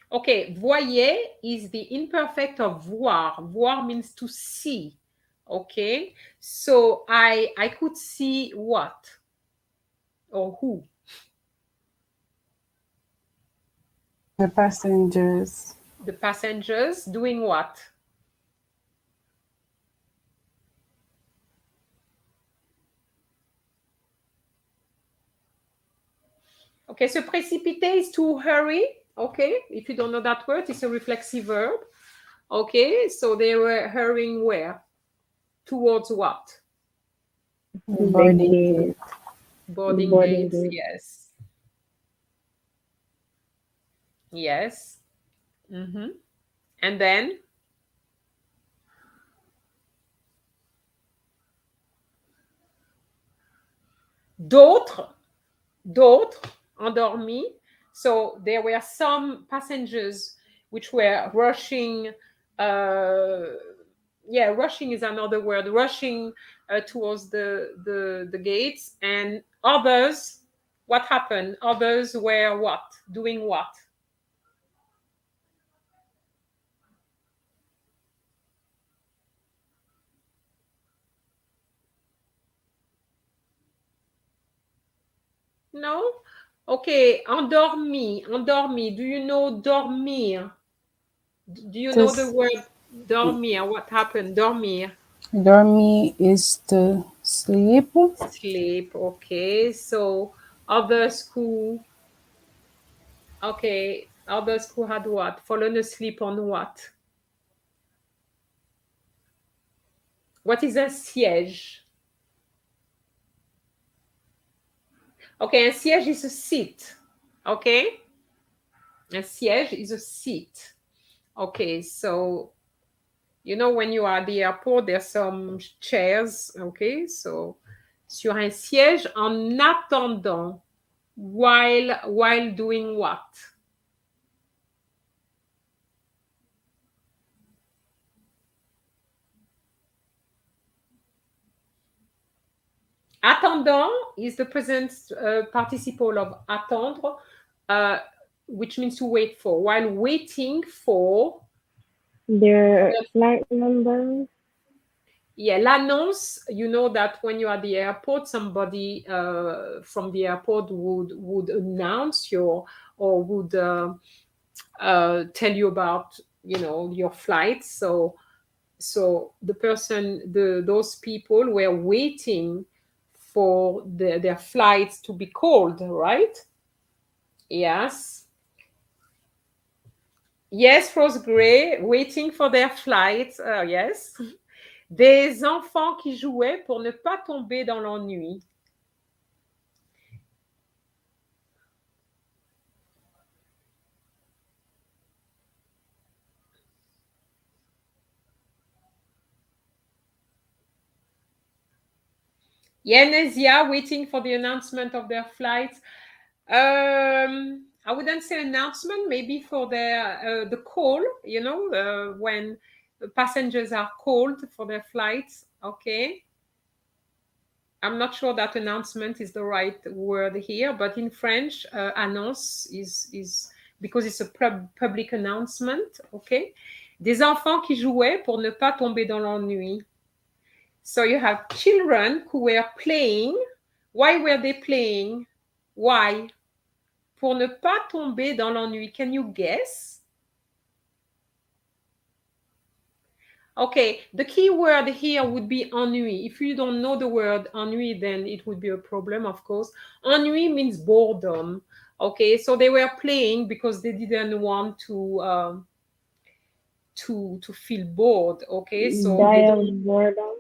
Okay, voyais is the imperfect of voir. Voir means to see. Okay, so I could see what? Or who? The passengers. The passengers doing what? Okay, so précipiter is to hurry. Okay, if you don't know that word, it's a reflexive verb. Okay, so they were hurrying where? Towards what? Boarding gate. Boarding gates, yes. Yes. Mm-hmm. And then d'autres, d'autres endormis. So there were some passengers which were rushing. Yeah, rushing is another word. Rushing towards the gates, and others. What happened? Others were what? Doing what? No? Okay, endormi, endormi. Do you know dormir? Do you know the To word dormir? What happened? Dormir. dormir is to sleep. Sleep. Okay. So others who, okay, others who had what? Fallen asleep on what? What is un siège? Okay, un siège is a seat. Okay. Un siège is a seat. Okay, so you know when you are at the airport, there's some chairs. Okay, so sur un siège en attendant, while doing what? Attendant is the present participle of attendre, which means to wait for. While waiting for, Their flight numbers. yeah, l'annonce. You know that when you're at the airport, somebody from the airport would announce your, or would tell you about, you know, your flight. So the person, those people were waiting for their flights to be called, right? Yes. Yes, Rose Gray, waiting for their flights. Yes. Des enfants qui jouaient pour ne pas tomber dans l'ennui. Yenesia, waiting for the announcement of their flights. I wouldn't say announcement, maybe for their the call, you know, when passengers are called for their flights. Okay. I'm not sure that announcement is the right word here, but in French, annonce is because it's a public announcement. Okay. Des enfants qui jouaient pour ne pas tomber dans l'ennui. So you have children who were playing. Why were they playing? Why? Pour ne pas tomber dans l'ennui. Can you guess? Okay, the key word here would be ennui. If you don't know the word ennui, then it would be a problem, of course. Ennui means boredom. Okay, so they were playing because they didn't want to feel bored. Okay, so they Die don't. of boredom.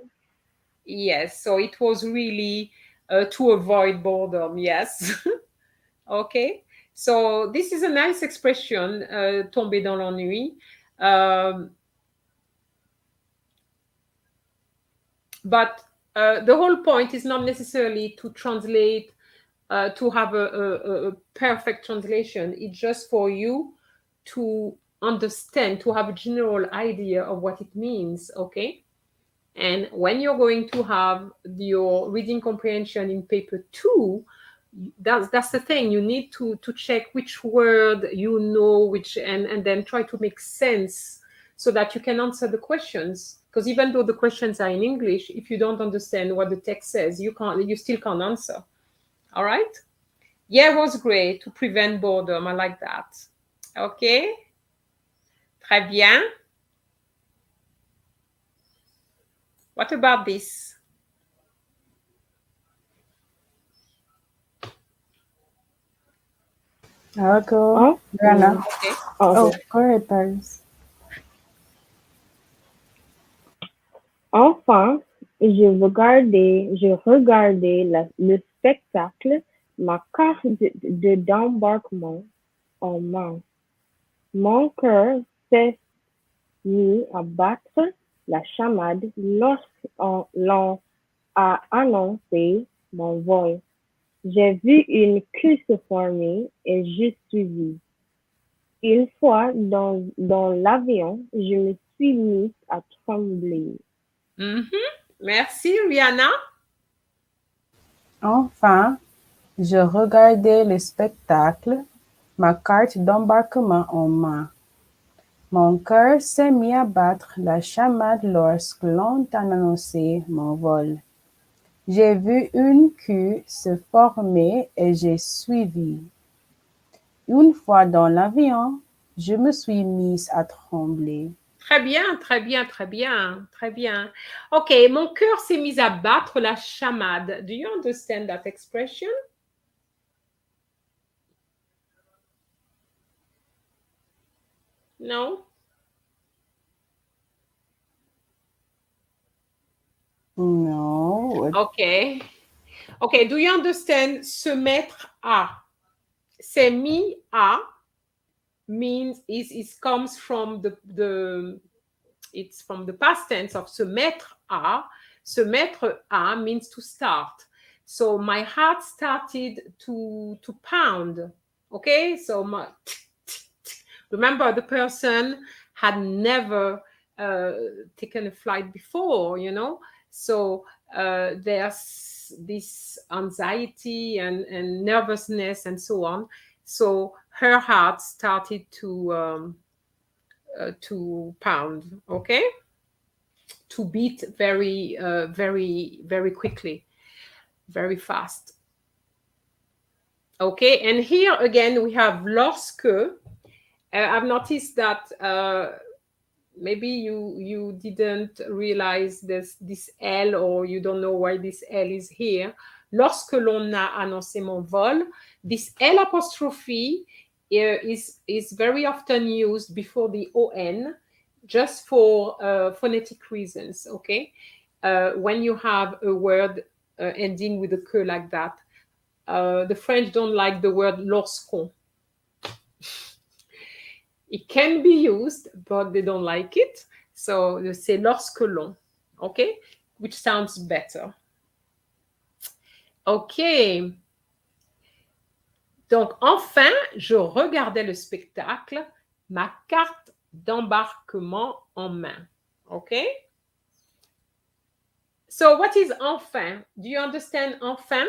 Yes, so it was really to avoid boredom. Yes. Okay, so this is a nice expression, tomber dans l'ennui. But the whole point is not necessarily to translate, to have a perfect translation. It's just for you to understand, to have a general idea of what it means, okay? And when you're going to have your reading comprehension in paper 2, that's the thing. You need to check which word you know, which and then try to make sense so that you can answer the questions. Because even though the questions are in English, if you don't understand what the text says, you still can't answer. All right? Yeah, it was great to prevent boredom. I like that. Okay. Très bien. What about this? I'll go. Oh, Rana. Okay. Oh, okay. go ahead, Paris. Enfant, je regardais le spectacle, ma carte d'embarquement en main. Mon cœur s'est mis à battre la chamade lorsqu'on a annoncé mon vol. J'ai vu une queue se former et je suivis. Une fois dans l'avion, je me suis mise à trembler. Merci, Rihanna. Enfin, je regardais le spectacle, ma carte d'embarquement en main. Mon cœur s'est mis à battre la chamade lorsque l'on a annoncé mon vol. J'ai vu une queue se former et j'ai suivi. Une fois dans l'avion, je me suis mise à trembler. Très bien, très bien, très bien, très bien. OK, mon cœur s'est mis à battre la chamade. Do you understand that expression? No? No. OK. OK, do you understand se mettre à? Se mis à means it comes from it's from the past tense of se mettre à. Se mettre à means to start. So my heart started to pound. Okay, so remember the person had never taken a flight before, you know, so there's this anxiety and nervousness and so on. So her heart started to pound, okay, to beat very, very quickly, very fast. Okay, and here again we have lorsque. I've noticed that maybe you didn't realize this L, or you don't know why this L is here. Lorsque l'on a annoncé mon vol, this L apostrophe is very often used before the ON, just for phonetic reasons, okay? When you have a word ending with a que like that. The French don't like the word lorsqu'on. It can be used, but they don't like it. So they say lorsque l'on, okay? Which sounds better. OK. Donc, enfin, je regardais le spectacle, ma carte d'embarquement en main. OK? So, what is enfin? Do you understand enfin?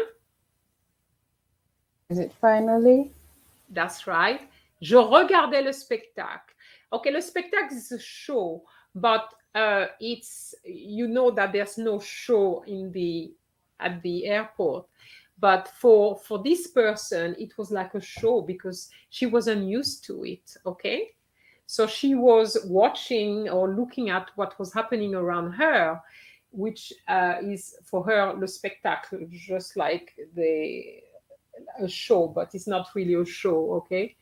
Is it finally? That's right. Je regardais le spectacle. Okay, le spectacle is a show, but it's, you know that there's no show at the airport. But for this person, it was like a show because she wasn't used to it, okay? So she was watching or looking at what was happening around her, which is for her le spectacle, just like a show, but it's not really a show, okay?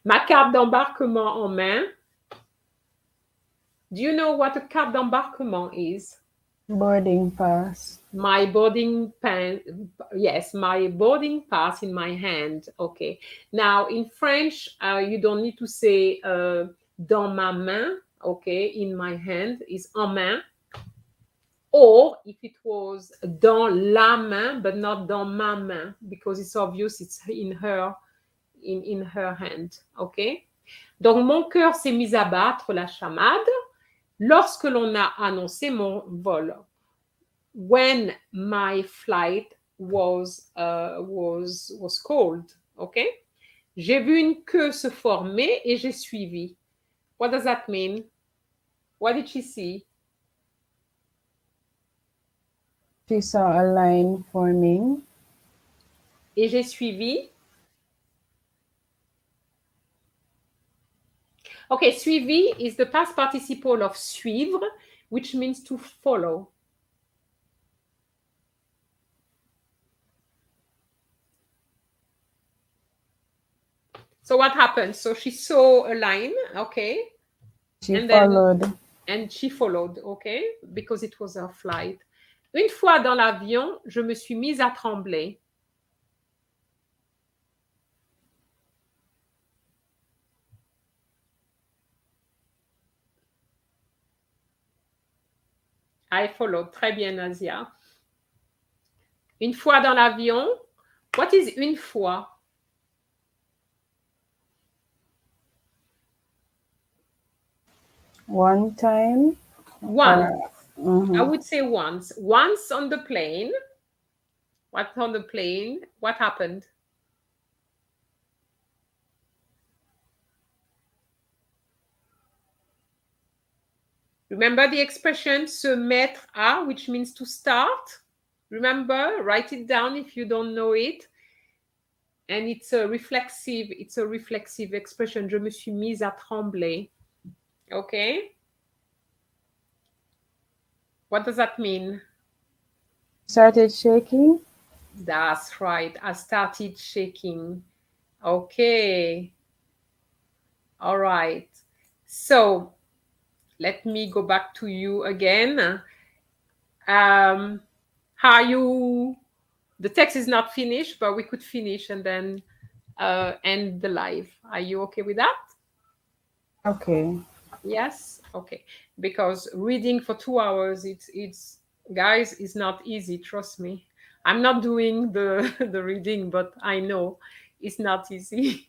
Ma carte d'embarquement en main. Do you know what a carte d'embarquement is? Boarding pass. My boarding pass, yes, my boarding pass in my hand. Okay. Now in French, you don't need to say dans ma main. Okay, in my hand is en main. Or if it was dans la main, but not dans ma main, because it's obvious it's in her hand. Okay. Donc mon cœur s'est mis à battre la chamade lorsque l'on a annoncé mon vol. When my flight was called, okay? J'ai vu une queue se former et j'ai suivi. What does that mean? What did she see? She saw a line forming. Et j'ai suivi. Okay, suivi is the past participle of suivre, which means to follow. So what happened? So she saw a line, okay? She followed. And she followed, okay? Because it was her flight. Une fois dans l'avion, je me suis mise à trembler. I follow. Très bien, Nazia. Une fois dans l'avion. What is une fois? One time. Once. I would say once. Once on the plane. What on the plane? What happened? Remember the expression se mettre à, which means to start? Remember, write it down if you don't know it. And it's a reflexive expression. Je me suis mise à trembler. Okay? What does that mean? Started shaking. That's right. I started shaking. Okay. All right. So let me go back to you again. How you, the text is not finished, but we could finish and then end the live. Are you okay with that? Okay. Yes? Okay. Because reading for 2 hours, it's guys, it's not easy, trust me. I'm not doing the, the reading, but I know it's not easy.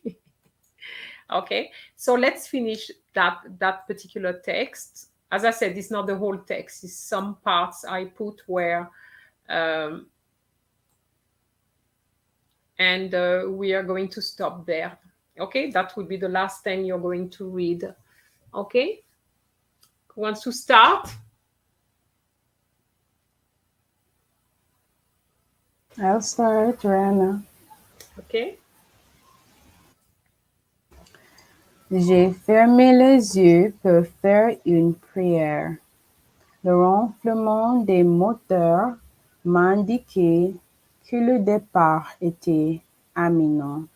Okay, so let's finish that particular text. As I said, it's not the whole text. It's some parts I put where, and we are going to stop there. Okay, that would be the last thing you're going to read. Okay, who wants to start? I'll start, Rihanna. Okay. J'ai fermé les yeux pour faire une prière. Le ronflement des moteurs m'indiquait que le départ était imminent.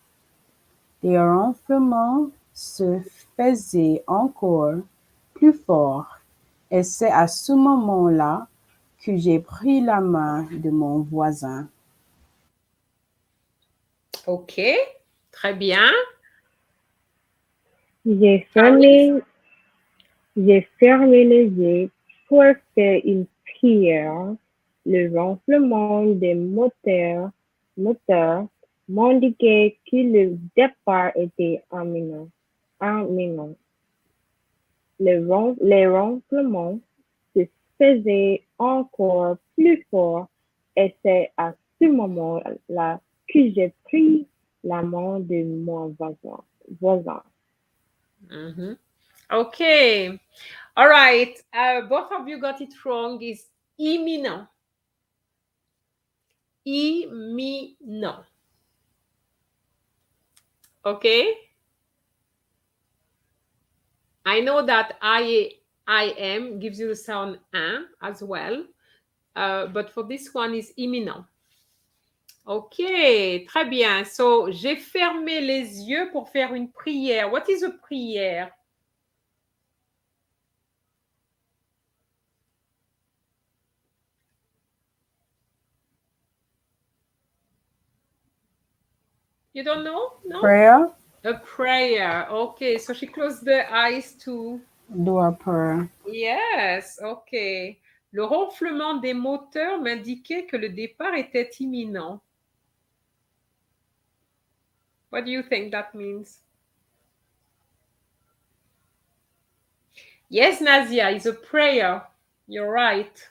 Les ronflements se faisaient encore plus forts et c'est à ce moment-là que j'ai pris la main de mon voisin. Ok, très bien. J'ai fermé les yeux pour faire une prière. Le ronflement des moteurs m'indiquait que le départ était imminent. Les ronflements se faisaient encore plus forts et c'est à ce moment-là que j'ai pris la main de mon voisin. Mm-hmm. Okay. All right. Both of you got it wrong. It's imminent. Imminent. Okay. I know that I am gives you the sound un as well. But for this one is imminent. Ok, très bien. So, j'ai fermé les yeux pour faire une prière. What is a prière? You don't know? No? Prayer? A prayer. Okay, so she closed the eyes to Do a prayer. Yes, ok. Le ronflement des moteurs m'indiquait que le départ était imminent. What do you think that means? Yes, Nazia, is a prayer. You're right.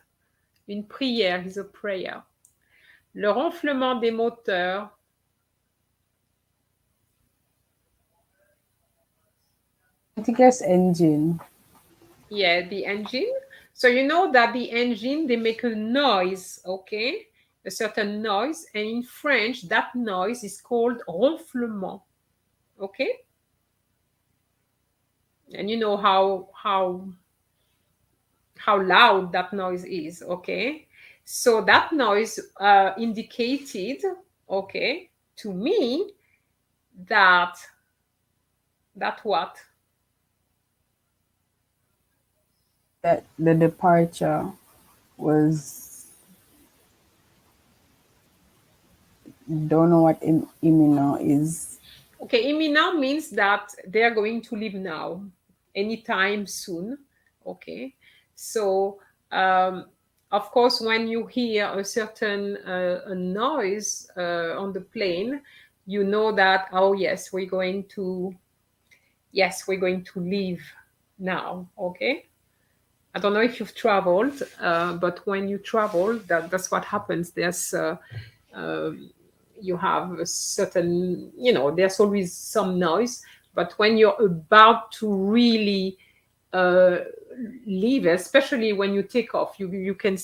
Une prière is a prayer. Le ronflement des moteurs. I think it's engine. Yeah, the engine. So you know that the engine, they make a noise, okay? A certain noise. And in French, that noise is called ronflement, okay? And you know how loud that noise is, okay? So that noise indicated, okay, to me that what? That the departure was, don't know what imminent is. Okay, imminent means that they are going to leave now, anytime soon. Okay, so of course, when you hear a certain a noise on the plane, you know that, oh yes, we're going to leave now. Okay. I don't know if you've traveled, but when you travel, that's what happens. There's you have a certain, there's always some noise, but when you're about to really leave, especially when you take off, you can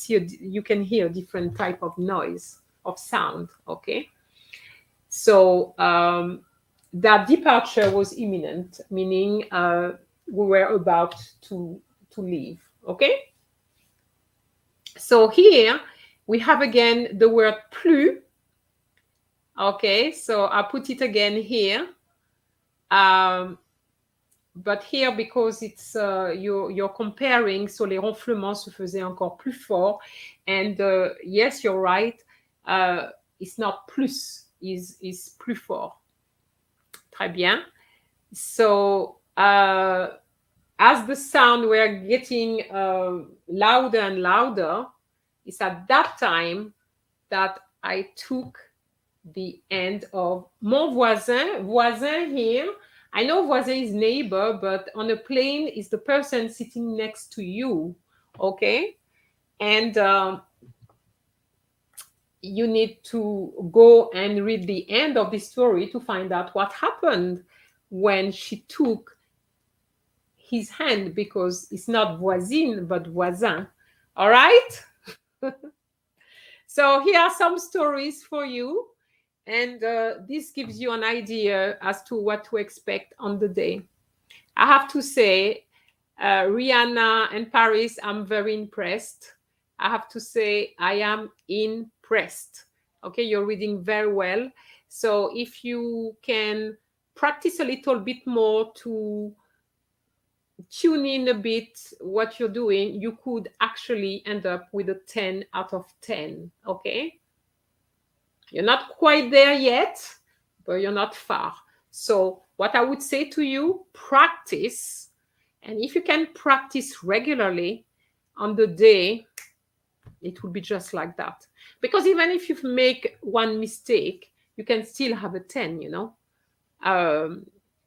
hear a different type of noise, of sound. Okay. So that departure was imminent, meaning we were about to leave. Okay. So here we have again the word plus. Okay, so I put it again here. But here, because it's you're comparing, so les ronflements se faisaient encore plus fort. And yes, you're right. It's not plus, is plus fort. Très bien. So as the sound were getting louder and louder, it's at that time that I took the end of mon voisin. Voisin here, I know voisin is neighbor, but on a plane is the person sitting next to you. Okay. And you need to go and read the end of the story to find out what happened when she took his hand, because it's not voisine, but voisin. All right. So here are some stories for you. And this gives you an idea as to what to expect on the day. I have to say, Rihanna and Paris, I'm very impressed. I have to say, I am impressed. Okay, you're reading very well. So if you can practice a little bit more to tune in a bit what you're doing, you could actually end up with a 10 out of 10. Okay. You're not quite there yet, but you're not far. So what I would say to you, practice. And if you can practice regularly on the day, it will be just like that. Because even if you make one mistake, you can still have a 10,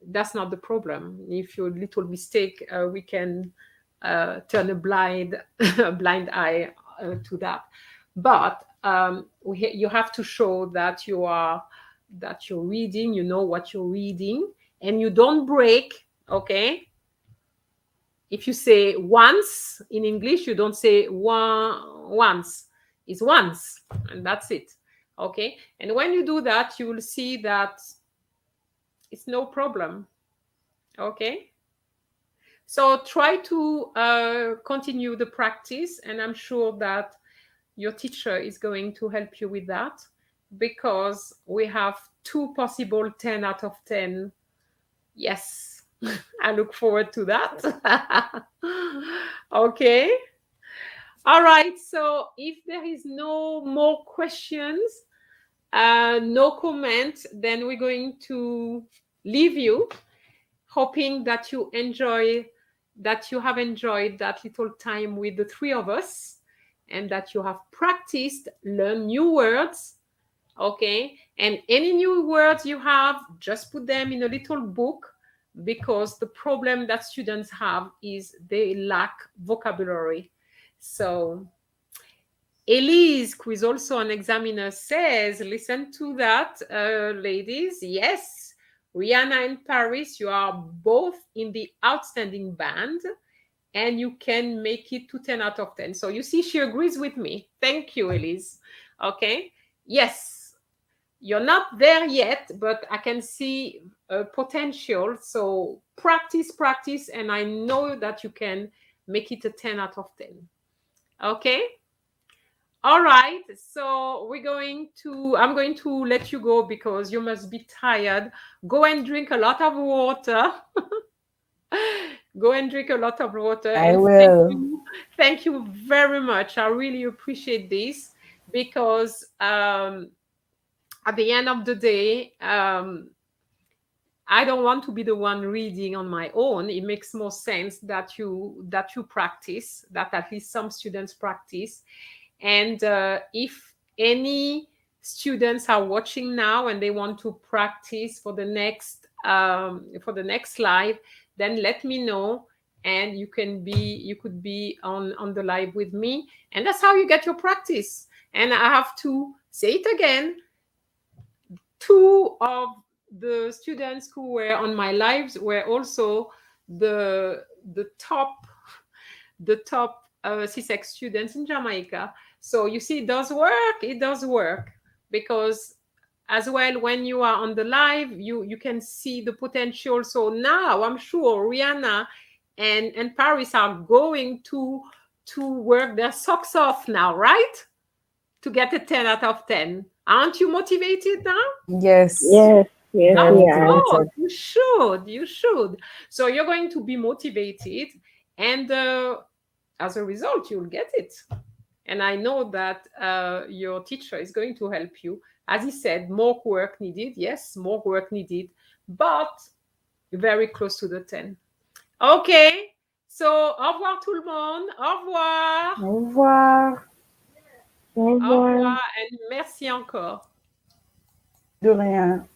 That's not the problem. If you're a little mistake, we can turn a blind eye to that. But you have to show that you're reading, you know what you're reading, and you don't break. Okay. If you say once in English, you don't say once. It's once, and that's it. Okay. And when you do that, you will see that it's no problem. Okay. So try to continue the practice, and I'm sure that your teacher is going to help you with that, because we have 2 possible 10 out of 10. Yes, I look forward to that. Okay. All right. So if there is no more questions, no comment, then we're going to leave you, hoping that you have enjoyed that little time with the 3 of us, and that you have practiced, learn new words. Okay. And any new words you have, just put them in a little book, because the problem that students have is they lack vocabulary. So Elise, who is also an examiner, says, listen to that, ladies. Yes, Rihanna and Paris, you are both in the outstanding band, and you can make it to 10 out of 10. So you see, she agrees with me. Thank you, Elise. Okay. Yes, you're not there yet, but I can see potential. So practice, and I know that you can make it a 10 out of 10. Okay. All right. So I'm going to let you go, because you must be tired. Go and drink a lot of water. Go and drink a lot of water. I will. Thank you very much. I really appreciate this, because at the end of the day, I don't want to be the one reading on my own. It makes more sense that you practice, that at least some students practice. And if any students are watching now and they want to practice for the next live, then let me know, and you could be on the live with me, and that's how you get your practice. And I have to say it again, 2 of the students who were on my lives were also the top CSEC students in Jamaica. So you see, it does work, because as well, when you are on the live, you can see the potential. So now I'm sure Rihanna and Paris are going to work their socks off now, right? To get a 10 out of 10. Aren't you motivated now? Yes. Yes, yes, Very we are. motivated. You should. So you're going to be motivated, and as a result, you'll get it. And I know that your teacher is going to help you. As he said, more work needed. Yes, more work needed, but very close to the 10. Okay. So, au revoir tout le monde. Au revoir. Au revoir. Au revoir. Au revoir, et merci encore. De rien.